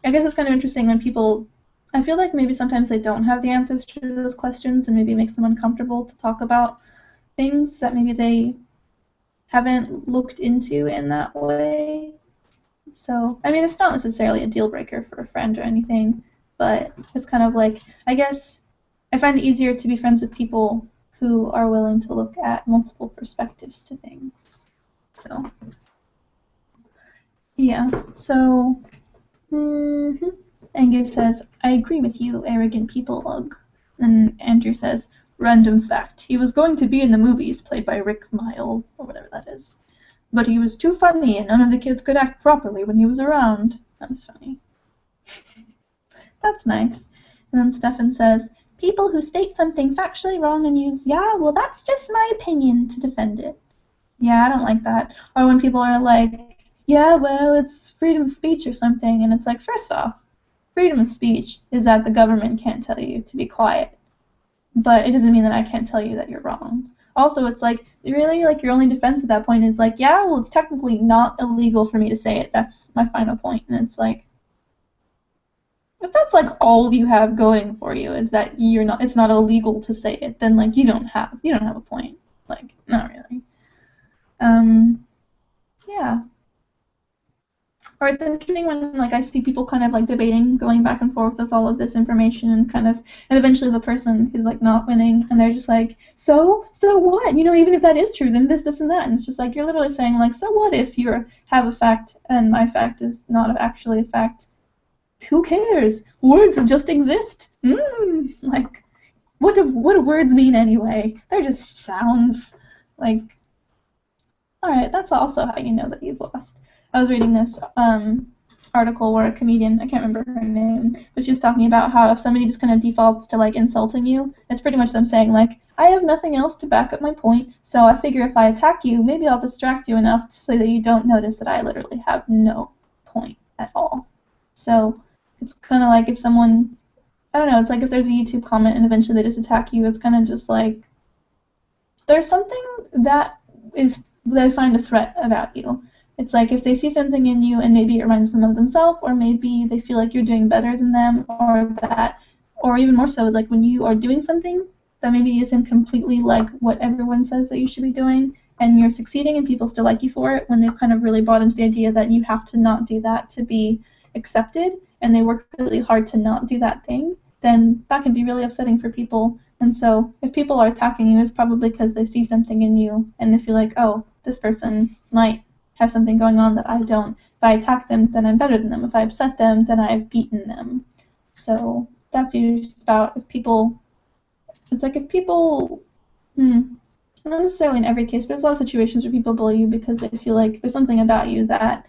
I guess it's kind of interesting when people, I feel like maybe sometimes they don't have the answers to those questions and maybe it makes them uncomfortable to talk about things that maybe they haven't looked into in that way. So, I mean, it's not necessarily a deal breaker for a friend or anything, but it's kind of like, I guess I find it easier to be friends with people who are willing to look at multiple perspectives to things. So, yeah. So, Angus says, I agree with you, arrogant people ugh. And Andrew says, random fact, he was going to be in the movies, played by Rick Mile, or whatever that is. But he was too funny, and none of the kids could act properly when he was around. That's funny. That's nice. And then Stefan says, people who state something factually wrong and use, yeah, well, that's just my opinion to defend it. Yeah, I don't like that. Or when people are like, yeah, well, it's freedom of speech or something, and it's like, first off, freedom of speech is that the government can't tell you to be quiet. But it doesn't mean that I can't tell you that you're wrong. Also, it's like, really, like, your only defense at that point is like, yeah, well, it's technically not illegal for me to say it. That's my final point. And it's like, if that's like all you have going for you is that it's not illegal to say it, then like you don't have a point. Like, not really. Yeah. Or it's interesting when like I see people kind of like debating, going back and forth with all of this information, and eventually the person who's like not winning, and they're just like, so what? Even if that is true, then this, and that, and it's just like you're literally saying like, so what if you have a fact and my fact is not actually a fact? Who cares? Words just exist. Like, what do words mean anyway? They're just sounds. Like, all right, that's also how you know that you've lost. I was reading this article where a comedian, I can't remember her name, but she was talking about how if somebody just kind of defaults to like insulting you, it's pretty much them saying like, I have nothing else to back up my point, so I figure if I attack you, maybe I'll distract you enough so that you don't notice that I literally have no point at all. So it's kind of like if someone, I don't know, it's like if there's a YouTube comment and eventually they just attack you, it's kind of just like, there's something that I find a threat about you. It's like if they see something in you and maybe it reminds them of themselves, or maybe they feel like you're doing better than them, or even more so is like when you are doing something that maybe isn't completely like what everyone says that you should be doing, and you're succeeding and people still like you for it, when they've kind of really bought into the idea that you have to not do that to be accepted, and they work really hard to not do that thing, then that can be really upsetting for people. And so if people are attacking you, it's probably because they see something in you, and they feel like, oh, this person might have something going on that I don't. If I attack them, then I'm better than them. If I upset them, then I've beaten them. So that's usually about if people, it's like if people, not necessarily in every case, but there's a lot of situations where people bully you because they feel like there's something about you that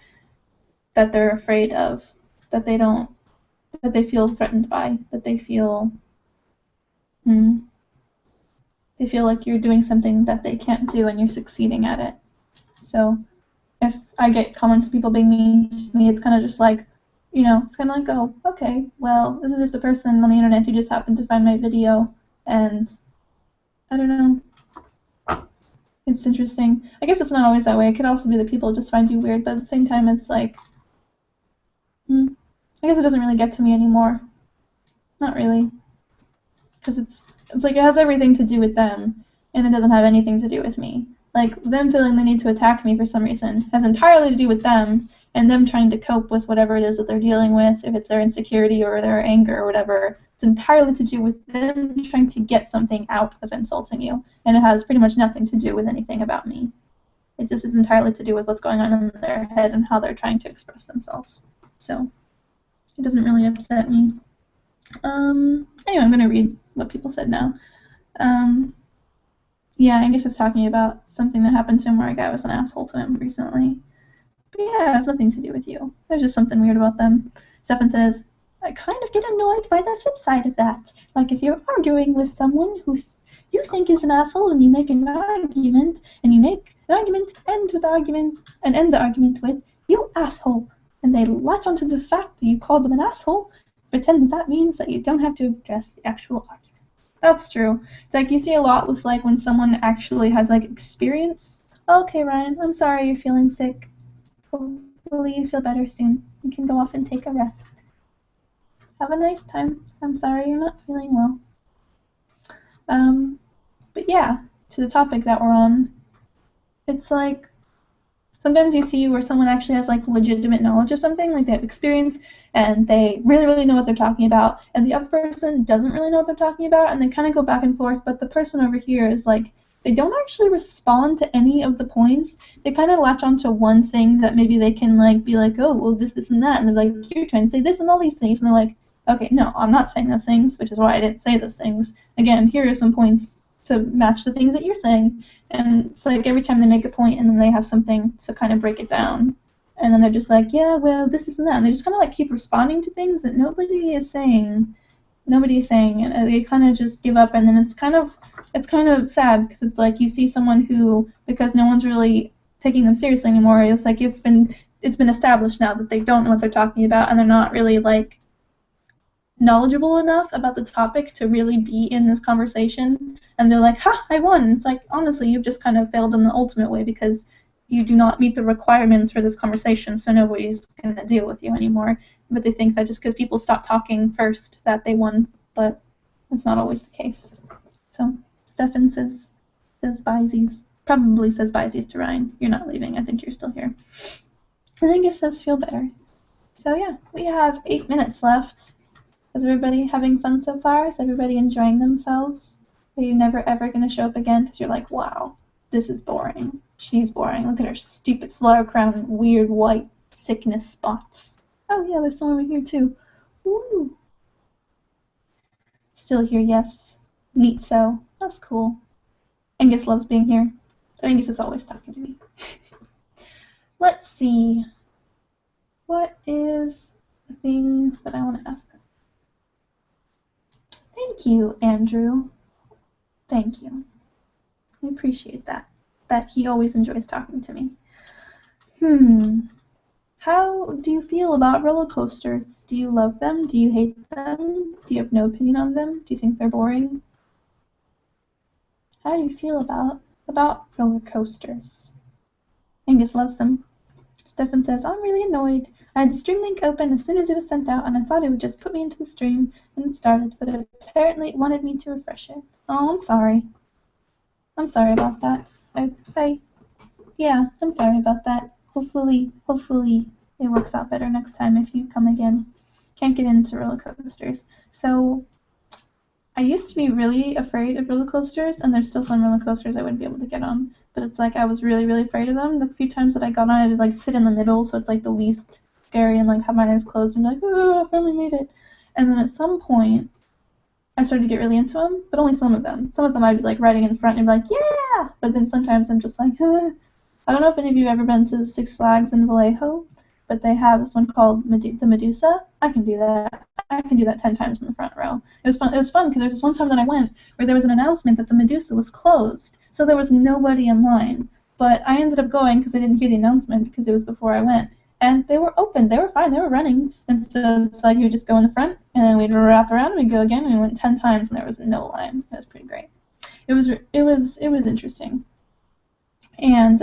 they're afraid of, that they feel threatened by, that they feel like you're doing something that they can't do and you're succeeding at it. So if I get comments of people being mean to me, it's kind of just like, it's kind of like, oh, okay, well, this is just a person on the internet who just happened to find my video, and I don't know. It's interesting. I guess it's not always that way. It could also be that people just find you weird, but at the same time, it's like, I guess it doesn't really get to me anymore. Not really. Because it's like it has everything to do with them, and it doesn't have anything to do with me. Like, them feeling the need to attack me for some reason has entirely to do with them, and them trying to cope with whatever it is that they're dealing with, if it's their insecurity or their anger or whatever. It's entirely to do with them trying to get something out of insulting you, and it has pretty much nothing to do with anything about me. It just is entirely to do with what's going on in their head and how they're trying to express themselves. So, it doesn't really upset me. Anyway, I'm going to read what people said now. Yeah, Angus was talking about something that happened to him where a guy was an asshole to him recently. yeah, it has nothing to do with you. There's just something weird about them. Stefan says, I kind of get annoyed by the flip side of that. Like if you're arguing with someone who you think is an asshole and you make an argument, and you make an argument, end the argument with, you asshole. And they latch onto the fact that you called them an asshole, pretend that means that you don't have to address the actual argument. That's true. It's like you see a lot with like when someone actually has like experience. Okay, Ryan, I'm sorry you're feeling sick. Hopefully you feel better soon. You can go off and take a rest. Have a nice time. I'm sorry you're not feeling well. But yeah, to the topic that we're on, it's like sometimes you see where someone actually has like legitimate knowledge of something, like they have experience and they really, really know what they're talking about, and the other person doesn't really know what they're talking about, and they kind of go back and forth, but the person over here is like, they don't actually respond to any of the points. They kind of latch onto one thing that maybe they can like be like, oh, well, this, and that, and they're like, you're trying to say this and all these things, and they're like, okay, no, I'm not saying those things, which is why I didn't say those things. Again, here are some points to match the things that you're saying. And it's like every time they make a point and then they have something to kind of break it down. And then they're just like, yeah, well, this, and that. And they just kind of like keep responding to things that nobody is saying. And they kind of just give up. And then it's kind of sad because it's like you see someone who, because no one's really taking them seriously anymore, it's like it's been established now that they don't know what they're talking about and they're not really like knowledgeable enough about the topic to really be in this conversation, and they're like, ha, I won. It's like, honestly, you've just kind of failed in the ultimate way because you do not meet the requirements for this conversation, so nobody's going to deal with you anymore. But they think that just because people stop talking first that they won, but that's not always the case. So Stefan says Byzies, probably says Byzies to Ryan. You're not leaving. I think you're still here. I think it says feel better. So yeah, we have 8 minutes left. Is everybody having fun so far? Is everybody enjoying themselves? Are you never ever going to show up again because you're like, wow, this is boring. She's boring. Look at her stupid flower crown and weird white sickness spots. Oh yeah, there's someone over here too. Woo! Still here, yes. Neat so. That's cool. Angus loves being here. But Angus is always talking to me. Let's see. What is the thing that I want to ask him? Thank you, Andrew. Thank you. I appreciate that. That he always enjoys talking to me. How do you feel about roller coasters? Do you love them? Do you hate them? Do you have no opinion on them? Do you think they're boring? How do you feel about roller coasters? Angus loves them. Stefan says, I'm really annoyed. I had the stream link open as soon as it was sent out, and I thought it would just put me into the stream when it started, but apparently it wanted me to refresh it. Oh, I'm sorry. I'm sorry about that. Yeah, I'm sorry about that. Hopefully it works out better next time if you come again. Can't get into roller coasters. So I used to be really afraid of roller coasters, and there's still some roller coasters I wouldn't be able to get on. But it's like I was really, really afraid of them. The few times that I got on, I'd like sit in the middle, so it's like the least scary, and like have my eyes closed and be like, oh, I finally made it. And then at some point, I started to get really into them, but only some of them. Some of them I'd be like riding in front and be like, yeah! But then sometimes I'm just like, I don't know if any of you have ever been to Six Flags in Vallejo, but they have this one called the Medusa. I can do that. I can do that 10 times in the front row. It was fun because there's this one time that I went where there was an announcement that the Medusa was closed, so there was nobody in line. But I ended up going because I didn't hear the announcement because it was before I went. And they were open. They were fine. They were running. And so it's like you would just go in the front, and then we'd wrap around, and we'd go again, and we went 10 times, and there was no line. It was pretty great. It was interesting. And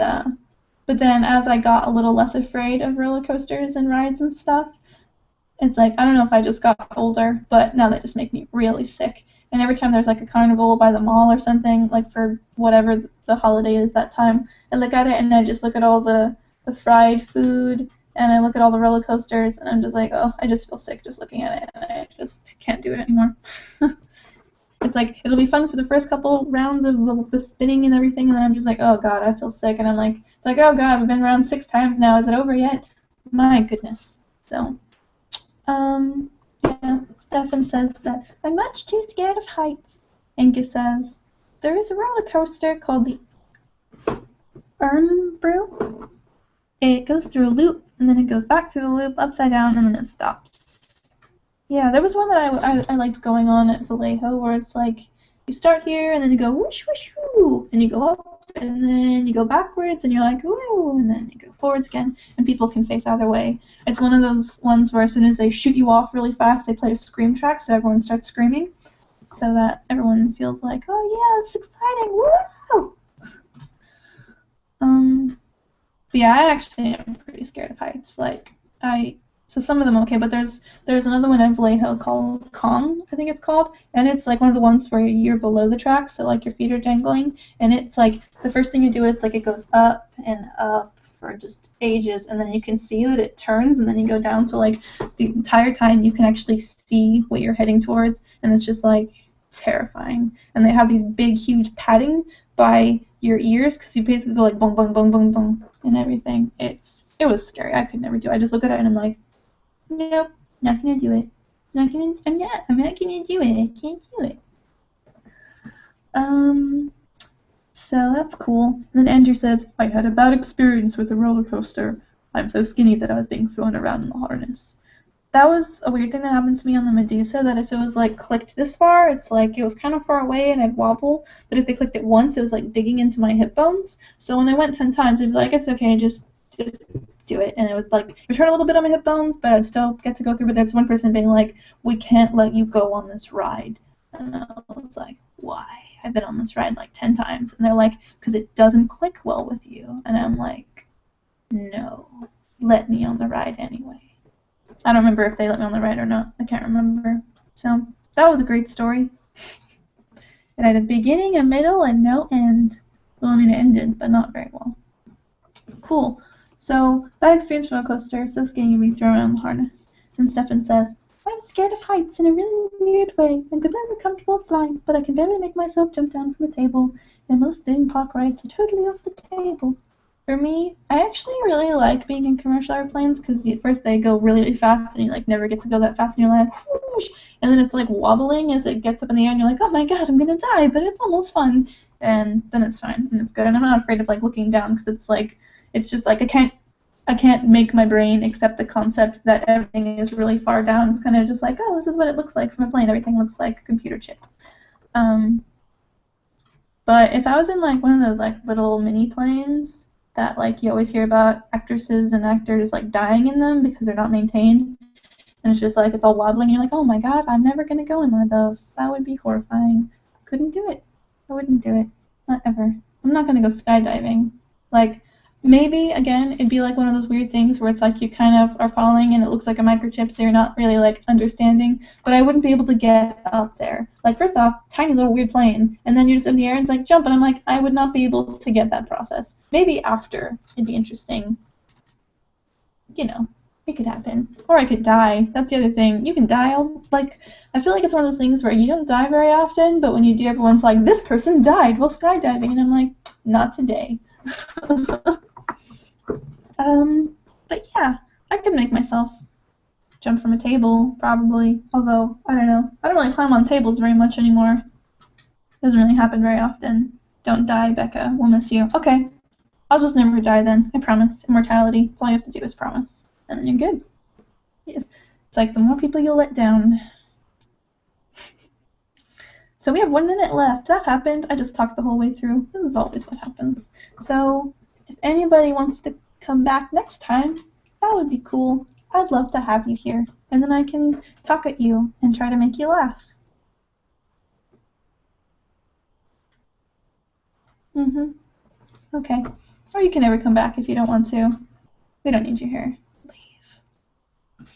but then as I got a little less afraid of roller coasters and rides and stuff, it's like, I don't know if I just got older, but now they just make me really sick. And every time there's like a carnival by the mall or something, like for whatever the holiday is that time, I look at it and I just look at all the fried food, and I look at all the roller coasters, and I'm just like, oh, I just feel sick just looking at it, and I just can't do it anymore. It's like, it'll be fun for the first couple rounds of the spinning and everything, and then I'm just like, oh god, I feel sick, and I'm like, it's like, oh god, we've been around 6 times now, is it over yet? My goodness. So, yeah, Stefan says that I'm much too scared of heights. Angus says, there is a roller coaster called the Irn-Bru. it goes through a loop, and then it goes back through the loop, upside down, and then it stops. Yeah, there was one that I liked going on at Vallejo, where it's like, you start here, and then you go whoosh, whoosh, whoo, and you go up, and then you go backwards, and you're like, woo, and then you go forwards again, and people can face either way. It's one of those ones where as soon as they shoot you off really fast, they play a scream track, so everyone starts screaming, so that everyone feels like, oh yeah, it's exciting, woo! But yeah, I actually am pretty scared of heights. So some of them okay, but there's another one at Vallejo called Kong, I think it's called, and it's like one of the ones where you're below the track, so like your feet are dangling, and it's like the first thing you do, it's like it goes up and up for just ages, and then you can see that it turns, and then you go down, so like the entire time you can actually see what you're heading towards, and it's just like terrifying. And they have these big, huge padding by your ears, because you basically go like bong, bong, bong, bong, bong, and everything. It was scary. I could never do it. I just look at it and I'm like, nope, not gonna do it. I'm not gonna do it. I can't do it. So that's cool. And then Andrew says, I had a bad experience with the roller coaster. I'm so skinny that I was being thrown around in the harness. That was a weird thing that happened to me on the Medusa, that if it was like clicked this far, it's like it was kind of far away and I'd wobble, but if they clicked it once, it was like digging into my hip bones. So when I went 10 times, I'd be like, it's okay, just do it. And it would like return a little bit on my hip bones, but I'd still get to go through. But there's one person being like, we can't let you go on this ride. And I was like, why? I've been on this ride like 10 times. And they're like, because it doesn't click well with you. And I'm like, no, let me on the ride anyway. I don't remember if they let me on the ride or not. I can't remember. So that was a great story. It had a beginning, a middle, and no end. Well, I mean, it ended, but not very well. Cool. So that experience roller coaster is just getting me thrown on the harness. And Stefan says, I'm scared of heights in a really weird way. I'm completely comfortable flying, but I can barely make myself jump down from a table. And most theme park rides are totally off the table. For me, I actually really like being in commercial airplanes because at first they go really, really fast and you like never get to go that fast and you're like, whoosh, and then it's like wobbling as it gets up in the air and you're like, oh my god, I'm gonna die, but it's almost fun, and then it's fine and it's good. And I'm not afraid of like looking down because it's just like I can't make my brain accept the concept that everything is really far down. It's kind of just like, oh, this is what it looks like from a plane. Everything looks like a computer chip. But if I was in like one of those like little mini planes that like you always hear about actresses and actors like dying in them because they're not maintained, and it's just like it's all wobbling and you're like, oh my god, I'm never gonna go in one of those. That would be horrifying. Couldn't do it. I wouldn't do it. Not ever. I'm not gonna go skydiving. Like maybe again it'd be like one of those weird things where it's like you kind of are falling and it looks like a microchip, so you're not really like understanding, but I wouldn't be able to get up there. Like first off, tiny little weird plane, and then you're just in the air and it's like jump, and I'm like, I would not be able to get that process. Maybe after it'd be interesting. You know, it could happen. Or I could die. That's the other thing. You can die like I feel like it's one of those things where you don't die very often, but when you do, everyone's like, this person died while skydiving, and I'm like, not today. But yeah, I could make myself jump from a table, probably. Although, I don't know. I don't really climb on tables very much anymore. Doesn't really happen very often. Don't die, Becca. We'll miss you. Okay. I'll just never die then. I promise. Immortality. That's all you have to do is promise. And then you're good. Yes. It's like the more people you let down. So we have 1 minute left. That happened. I just talked the whole way through. This is always what happens. So if anybody wants to come back next time, that would be cool. I'd love to have you here. And then I can talk at you and try to make you laugh. Okay. Or you can never come back if you don't want to. We don't need you here. Leave.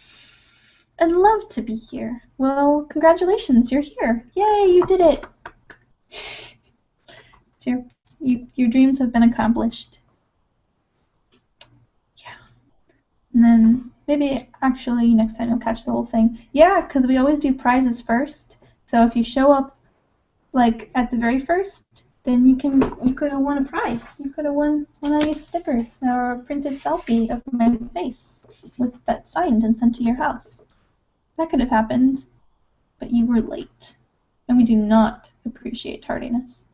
I'd love to be here. Well, congratulations, you're here. Yay, you did it. Your dreams have been accomplished. Yeah. And then maybe actually next time you'll catch the whole thing. Yeah, because we always do prizes first. So if you show up like at the very first, then you could have won a prize. You could have won one of these stickers or a printed selfie of my face with that signed and sent to your house. That could have happened, but you were late, and we do not appreciate tardiness.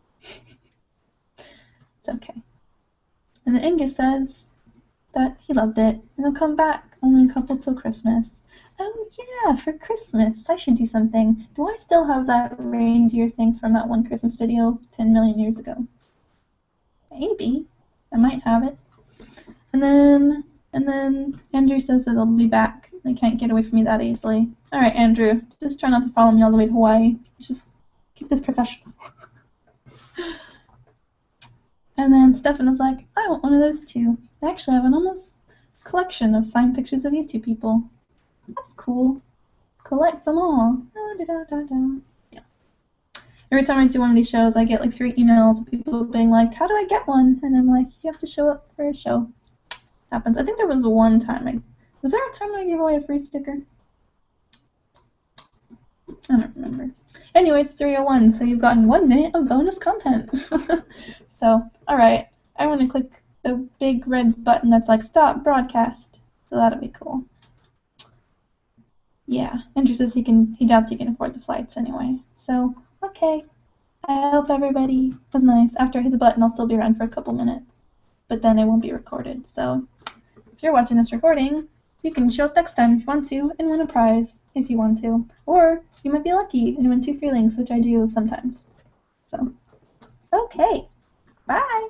It's okay. And then Inga says, that he loved it, and he'll come back only a couple till Christmas. Oh yeah, for Christmas, I should do something. Do I still have that reindeer thing from that one Christmas video 10 million years ago? Maybe. I might have it. And then Andrew says that they'll be back. They can't get away from me that easily. Alright, Andrew, just try not to follow me all the way to Hawaii. Just keep this professional. And then Stefan was like, I want one of those too. I actually have an almost collection of signed pictures of you two people. That's cool. Collect them all. Yeah. Every time I do one of these shows, I get like 3 emails of people being like, how do I get one? And I'm like, you have to show up for a show. Happens. I think there was one time. Was there a time I gave away a free sticker? I don't remember. Anyway, it's 3:01, so you've gotten 1 minute of bonus content. So, alright. I want to click the big red button that's like, stop broadcast. So that'll be cool. Yeah, Andrew says he doubts he can afford the flights anyway. So, okay. I hope everybody was nice. After I hit the button, I'll still be around for a couple minutes. But then it won't be recorded. So, if you're watching this recording, you can show up next time if you want to and win a prize if you want to. Or you might be lucky and win 2 free links, which I do sometimes. So, okay. Bye!